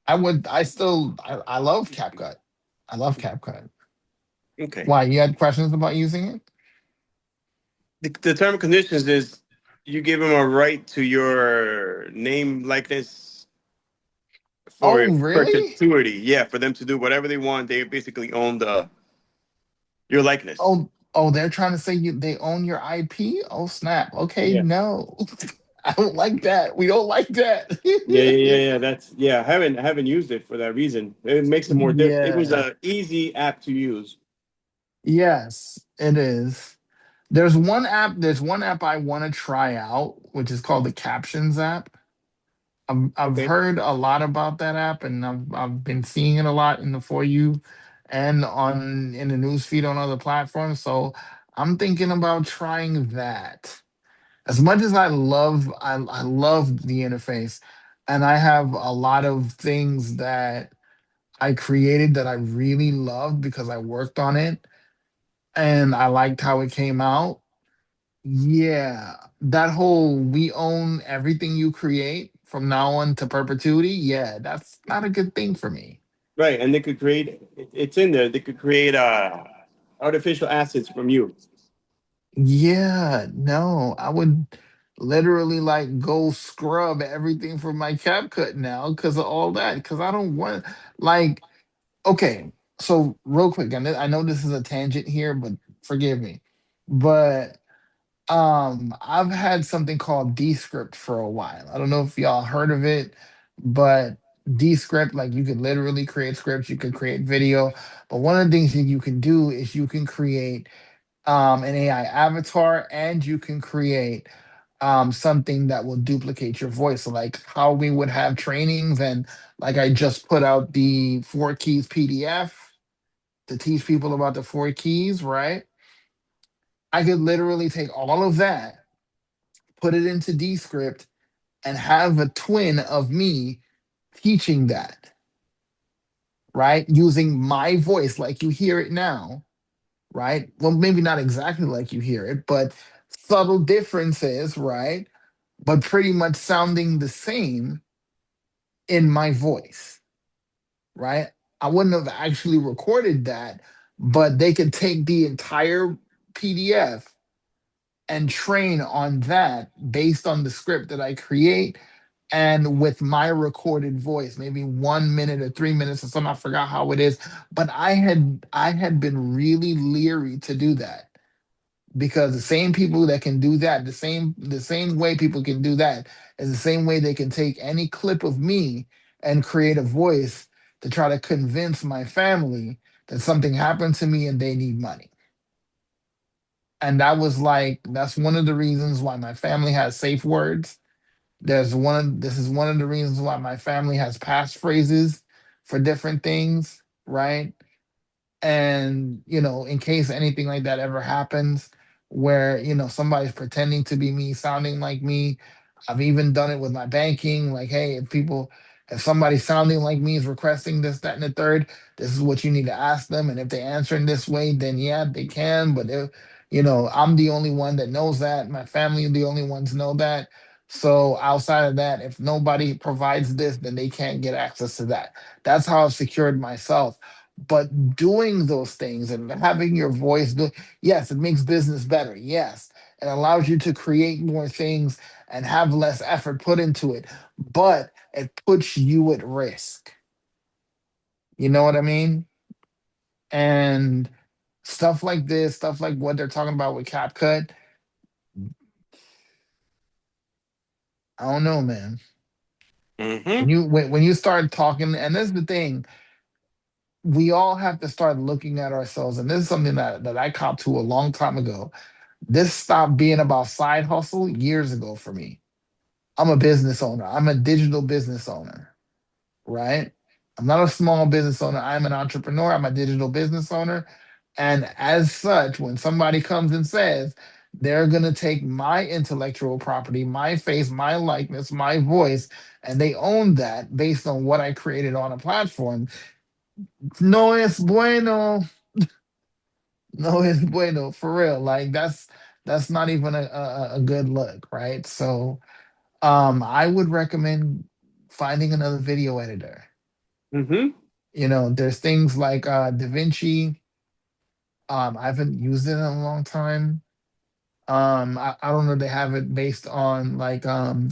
I love CapCut. I love CapCut.
okay.
Why? You had questions about using it?
The term and conditions is you give them a right to your name likeness for
Oh, really?
perpetuity. Yeah, for them to do whatever they want. They basically own the your likeness.
Oh, they're trying to say they own your IP? Oh, snap. Okay,
Yeah.
no. I don't like that. We don't like that.
Yeah, yeah, yeah, yeah. I haven't used it for that reason. It makes it more it was
Yeah.
a easy app to use.
Yes, it is. There's one app I want to try out, which is called the Captions app. I've
Okay.
heard a lot about that app, and I've been seeing it a lot in the For You and on in the news feed on other platforms. So I'm thinking about trying that. As much as I love the interface, and I have a lot of things that I created that I really loved because I worked on it and I liked how it came out. Yeah, that whole we own everything you create from now on to perpetuity. Yeah, that's not a good thing for me.
Right, and they could create. It's in there. They could create artificial assets from you.
Yeah, no, I would literally like go scrub everything from my CapCut now because of all that. Because I don't want like okay. So real quick, I know this is a tangent here, but forgive me. But I've had something called Descript for a while. I don't know if y'all heard of it, but Descript, like you could literally create scripts, you could create video. But one of the things that you can do is you can create an AI avatar, and you can create something that will duplicate your voice. So like how we would have trainings, and like I just put out the four keys PDF to teach people about the four keys, right? I could literally take all of that, put it into Descript, and have a twin of me teaching that, right? Using my voice like you hear it now, right? Well, maybe not exactly like you hear it, but subtle differences, right? But pretty much sounding the same in my voice, right? I wouldn't have actually recorded that, but they could take the entire PDF and train on that based on the script that I create and with my recorded voice, maybe 1 minute or 3 minutes or something. I forgot how it is, but I had been really leery to do that because the same people that can do that, the same way people can do that is the same way they can take any clip of me and create a voice to try to convince my family that something happened to me and they need money. And that's one of the reasons why my family has safe words. This is one of the reasons why my family has passphrases for different things, right? And in case anything like that ever happens where somebody's pretending to be me, sounding like me. I've even done it with my banking, like, hey, if somebody sounding like me is requesting this, that, and the third, this is what you need to ask them, and if they answer in this way, then yeah, they can. But if I'm the only one that knows that, my family are the only ones know that. So outside of that, if nobody provides this, then they can't get access to that. That's how I've secured myself. But doing those things and having your voice do, yes, it makes business better. Yes, it allows you to create more things and have less effort put into it, but it puts you at risk. You know what I mean? And stuff like this, stuff like what they're talking about with CapCut, I don't know, man.
Mm-hmm.
When you start talking, and this is the thing, we all have to start looking at ourselves, and this is something that I copped to a long time ago. This stopped being about side hustle years ago for me. I'm a business owner. I'm a digital business owner, right? I'm not a small business owner. I'm an entrepreneur. I'm a digital business owner. And as such, when somebody comes and says they're going to take my intellectual property, my face, my likeness, my voice, and they own that based on what I created on a platform, no es bueno. No es bueno, for real. Like that's not even a good look, right? So I would recommend finding another video editor.
Mm-hmm.
There's things like DaVinci. I haven't used it in a long time. I don't know if they have it based on like on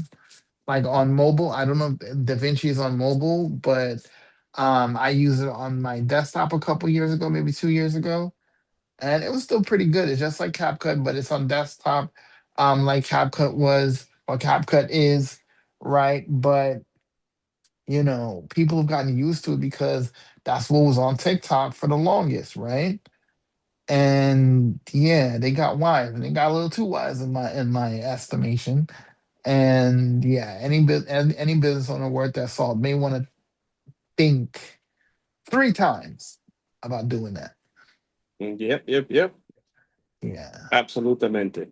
mobile. I don't know if DaVinci is on mobile, but I used it on my desktop a couple years ago, maybe 2 years ago, and it was still pretty good. It's just like CapCut, but it's on desktop, like CapCut was or CapCut is, right? But people have gotten used to it because that's what was on TikTok for the longest, right? And yeah, they got wise, and they got a little too wise in my estimation. And yeah, any business owner worth their salt may want to think 3 times about doing that.
Yep, yep, yep.
Yeah.
Absolutamente. All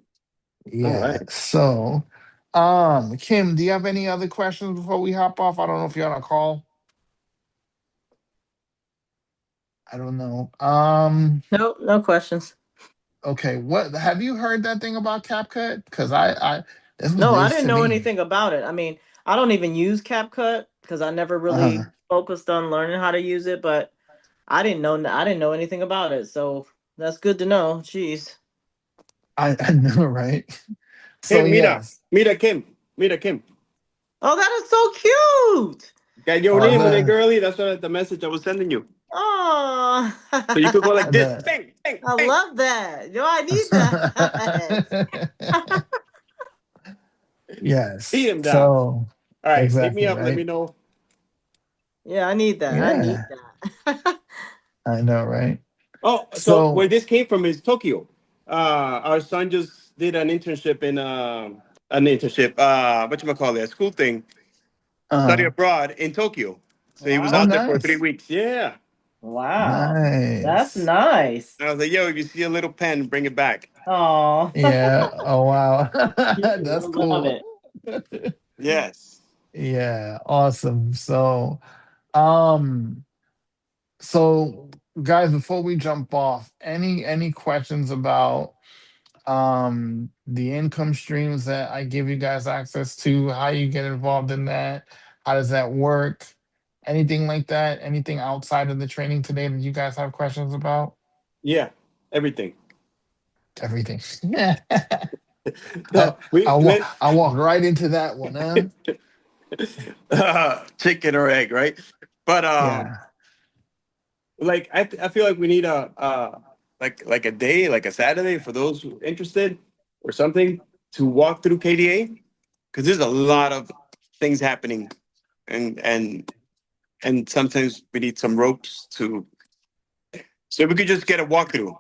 Yeah.
right.
So, Kim, do you have any other questions before we hop off? I don't know if you're on a call. I don't know.
Nope, no questions.
Okay, what have you heard that thing about CapCut? Because I this was
No, I
news
didn't
to
know
me.
anything about it. I mean, I don't even use CapCut because I never
Uh-huh.
really focused on learning how to use it, but I didn't know anything about it. So that's good to know. Jeez.
I know, right? So
Hey, mira,
yes.
mira Kim, mira Kim.
Oh, that is so cute.
Got your
Oh
name on it,
the
girly. That's what the message I was sending you.
Oh,
So you could go like this,
the
bang, bang,
I
bang.
love that. Yo, I need that.
Beat
yes.
him down.
So
All right, hit me
exactly,
up. Let me
right?
know.
Yeah, I need that. I need
Yeah,
that.
I know, right?
Oh, so where
So
this came from is Tokyo. Our son just did an internship. What you call it? A school thing. Study
uh
abroad in Tokyo. So he was
oh
out
Wow.
there for three
nice.
weeks. Yeah.
Wow. That's
Nice.
nice.
And I was like, yo, if you see a little pen, bring it back.
Oh.
Yeah. Oh wow.
Cute. I
That's
love
cool.
it.
Yes.
Yeah, awesome. Um so guys, before we jump off, any questions about the income streams that I give you guys access to, how you get involved in that, how does that work? Anything like that? Anything outside of the training today that you guys have questions about?
Yeah. Everything.
Everything.
No, we let
I walk right into that one, huh?
chicken or egg, right? But
Yeah.
like I feel like we need a like a day, like a Saturday for those who interested or something to walk through KDA because there's a lot of things happening and and sometimes we need some ropes to so we could just get a walkthrough.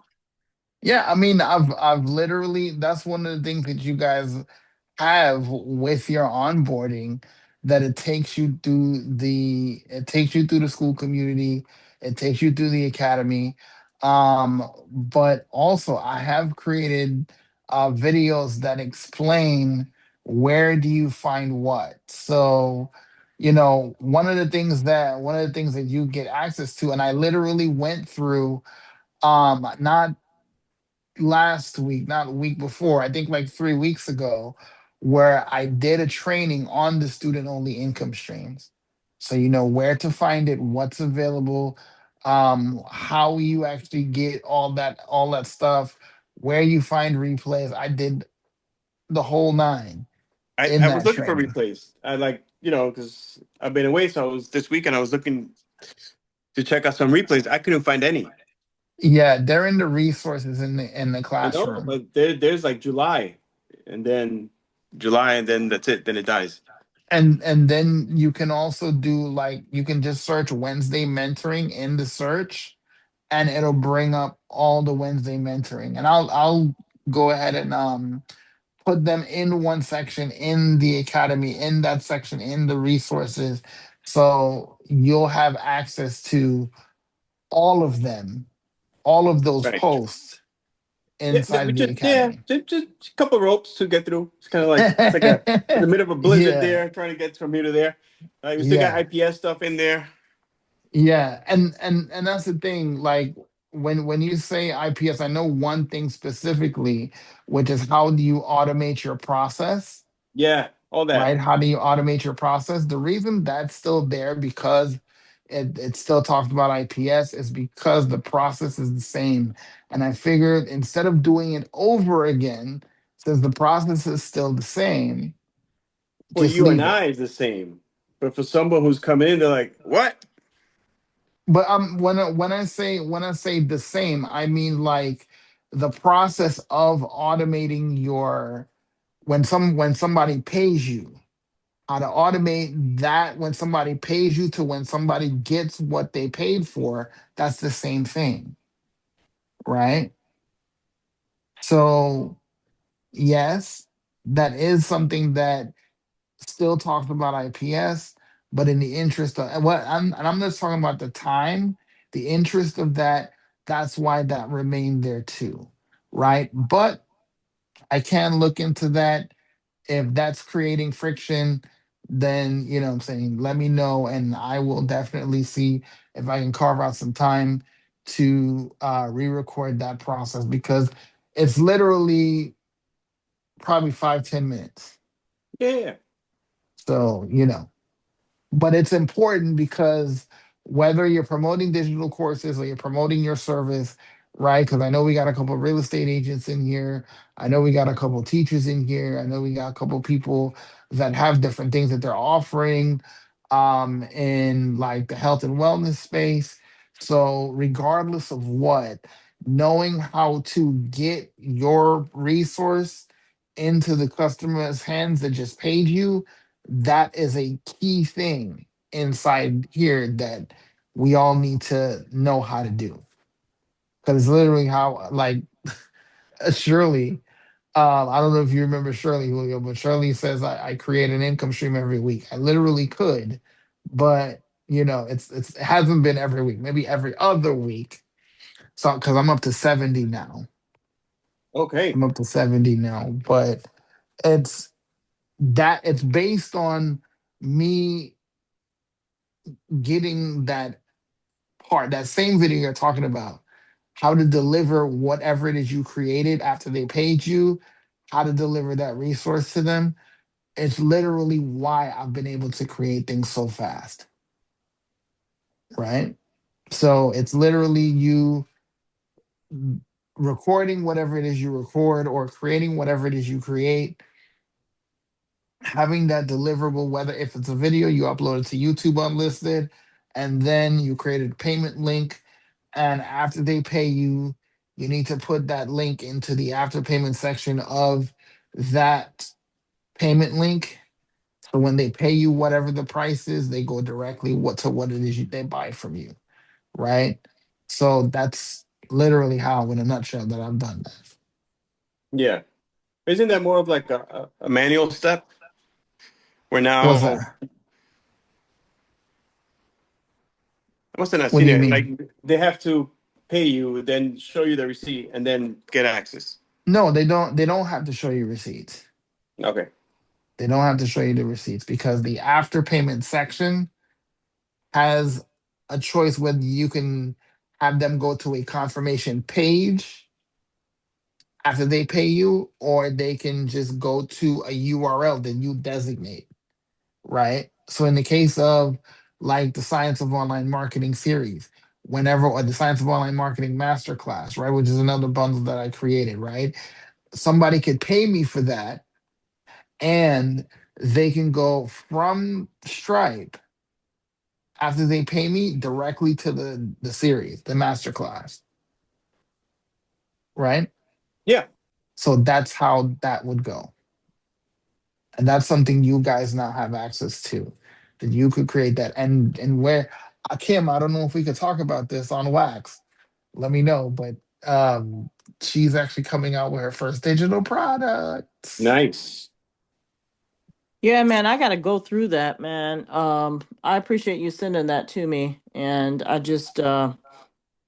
Yeah, I mean, I've literally that's one of the things that you guys have with your onboarding, that it takes you through the school community, it takes you through the academy. But also I have created videos that explain where do you find what. So, one of the things that you get access to, and I literally went through not last week, not a week before, I think like 3 weeks ago, where I did a training on the student only income streams. So you know where to find it, what's available, how you actually get all that stuff, where you find replays. I did the whole nine in
I was
that
looking for
training.
replays. I like, because I've been away, so I was this weekend I was looking to check out some replays. I couldn't find any.
Yeah, they're in the resources in the
I know,
classroom.
but there's like and then July, and then that's it. Then it dies.
And then you can also do, like, you can just search Wednesday mentoring in the search, and it'll bring up all the Wednesday mentoring. And I'll go ahead and put them in one section in the academy, in that section in the resources. So you'll have access to all of them, all of those
Right.
posts
Yeah,
inside
we
of the
just yeah,
academy.
just a couple ropes to get through. It's kind of like it's like a in the middle of a blizzard
Yeah,
there, trying to get from here to there. We still got
yeah.
IPS stuff in there.
Yeah, and that's the thing. Like, when you say IPS, I know one thing specifically, which is how do you automate your process,
Yeah, all that.
right? How do you automate your process? The reason that's still there, because it still talks about IPS, is because the process is the same. And I figured, instead of doing it over again, since the process is still the same,
For
just
you and
leave it.
I is the same, but for someone who's come in, they're like, "What?
But when I say the same, I mean, like, the process of automating your, when somebody pays you, how to automate that when somebody pays you to when somebody gets what they paid for. That's the same thing, right? So yes, that is something that still talks about IPS, but in the interest of, and I'm just talking about the time, the interest of that, that's why that remained there too, right? But I can look into that. If that's creating friction, then you know what I'm saying, let me know, and I will definitely see if I can carve out some time to re-record that process, because It's literally probably 5, 10 minutes.
Yeah.
So, but it's important because whether you're promoting digital courses or you're promoting your service, right? Because I know we got a couple of real estate agents in here. I know we got a couple of teachers in here. I know we got a couple of people that have different things that they're offering in like the health and wellness space. So regardless of what, knowing how to get your resource into the customer's hands that just paid you, that is a key thing inside here that we all need to know how to do. Because literally how like Shirley, I don't know if you remember Shirley, Julio, but Shirley says I create an income stream every week. I literally could, but it hasn't been every week, maybe every other week. So because I'm up to 70 now.
Okay.
I'm up to 70 now, but it's it's based on me getting that same video you're talking about, how to deliver whatever it is you created after they paid you, how to deliver that resource to them. It's literally why I've been able to create things so fast, right? So it's literally you recording whatever it is you record or creating whatever it is you create, having that deliverable, whether if it's a video, you upload it to YouTube unlisted, and then you create a payment link. And after they pay you, you need to put that link into the after payment section of that payment link. So when they pay you whatever the price is, they go directly to what it is they buy from you, right? So that's literally how, in a nutshell, that I've done that.
Yeah. Isn't that more of like a manual step? Where
What's
now
that?
I must have not
What do
seen
you
it.
mean?
Like they have to pay you, then show you the receipt, and then get access.
No, they don't. They don't have to show you receipts.
Okay.
They don't have to show you the receipts because the after payment section has a choice whether you can have them go to a confirmation page after they pay you, or they can just go to a URL that you designate, right? So in the case of like the Science of Online Marketing series, whenever, or the Science of Online Marketing Masterclass, right, which is another bundle that I created, right? Somebody could pay me for that, and they can go from Stripe after they pay me directly to the series, the masterclass, right?
Yeah.
So that's how that would go. And that's something you guys now have access to. That you could create that. And where Kim, I don't know if we could talk about this on Wax. Let me know. But she's actually coming out with her first digital product.
Nice.
Yeah, man, I gotta go through that, man. I appreciate you sending that to me. And I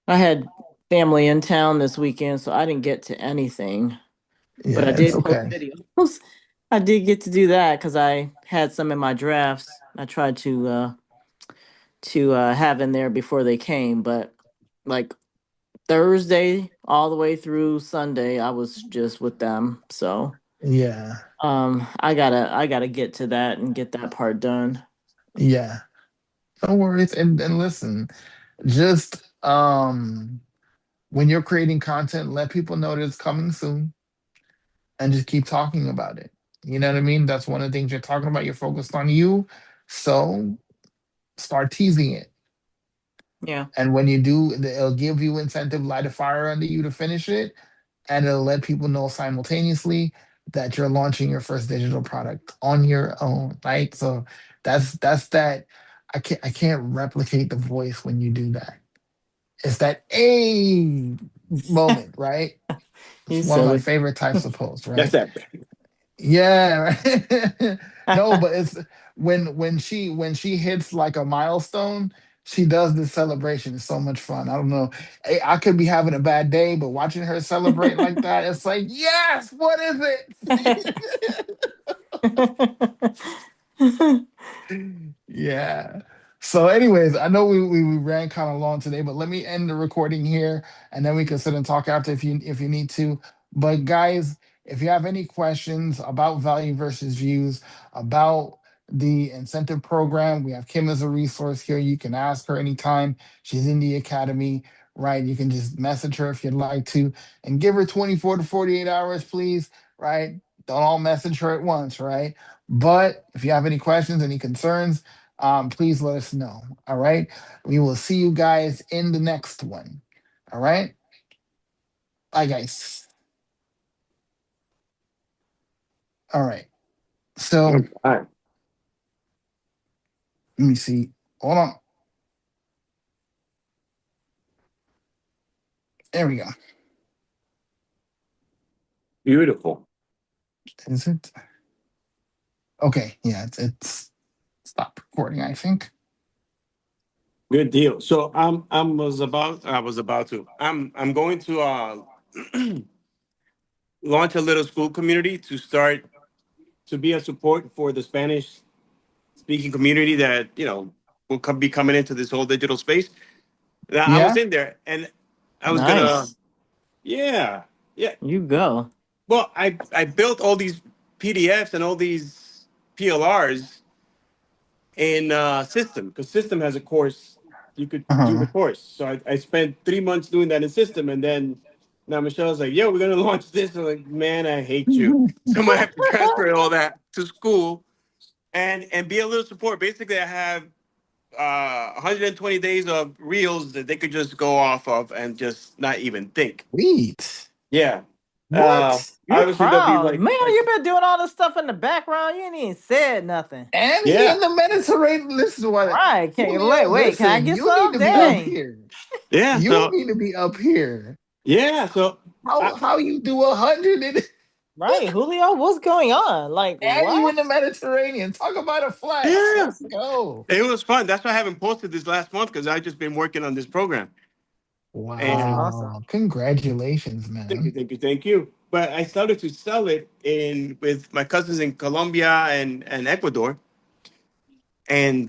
had family in town this weekend, so I didn't get to anything. But I
Yeah, it's
did post
okay.
videos. I did get to do that because I had some in my drafts. I tried to have in there before they came, but like Thursday all the way through Sunday, I was just with them. So
Yeah.
I gotta get to that and get that part done.
Yeah. No worries. And listen, just when you're creating content, let people know that it's coming soon and just keep talking about it. You know what I mean? That's one of the things you're talking about. You're focused on you. So start teasing it.
Yeah.
And when you do, it'll give you incentive, light a fire under you to finish it. And it'll let people know simultaneously that you're launching your first digital product on your own. Right. So that's that. I can't replicate the voice when you do that. It's that a moment, right?
You
It's one of my
silly.
favorite types of posts,
That's
right?
that.
Yeah, right. No, but it's when she hits like a milestone, she does this celebration. It's so much fun. I don't know. I could be having a bad day, but watching her celebrate like that, it's like, yes, what is it? Yeah. So, anyways, I know we ran kind of long today, but let me end the recording here, and then we can sit and talk after if you need to. But guys, if you have any questions about value versus views, about the incentive program, we have Kim as a resource here. You can ask her anytime. She's in the academy, right? You can just message her if you'd like to and give her 24 to 48 hours, please, right? Don't all message her at once, right? But if you have any questions, any concerns, please let us know. All right. We will see you guys in the next one. All right. Bye, guys. All right. So
All right.
let me see. Hold on. There we go.
Beautiful.
Is it? Okay. Yeah, it's stopped recording, I think.
Good deal. So I'm going to launch a little school community to start to be a support for the Spanish speaking community that, will be coming into this whole digital space. Now, I was
Yeah.
in there and I was gonna,
Nice.
yeah.
You go.
Well, I built all these PDFs and all these PLRs in System, because System has a course you could do
Uh-huh.
the course. So I spent 3 months doing that in System, and then now Michelle's like, "Yo, we're gonna launch this." I'm like, "Man, I hate you." So I'm gonna have to transfer all that to school and be a little support. Basically, I have 120 days of reels that they could just go off of and just not even think.
Sweet.
Yeah.
What?
You're
Obviously, there'll be
proud.
like,
Man, you been doing all this stuff in the background. You ain't even said nothing.
And he
yeah,
in the Mediterranean. Listen to what
Right. Can you
Julio,
wait, can I
listen,
get
you need
some?
to be up
Dang.
here.
yeah.
You
So
need to be up here.
yeah, so I,
How you do 100
Right. Julio, what's going on? Like,
and you
what?
in the Mediterranean? Talk about a flex.
yeah,
Let's go.
it was fun. That's why I haven't posted this last month because I just been working on this program.
That's
And
awesome.
Wow. Congratulations,
thank you,
man.
thank you, thank you. But I started to sell it in with my cousins in Colombia and Ecuador, and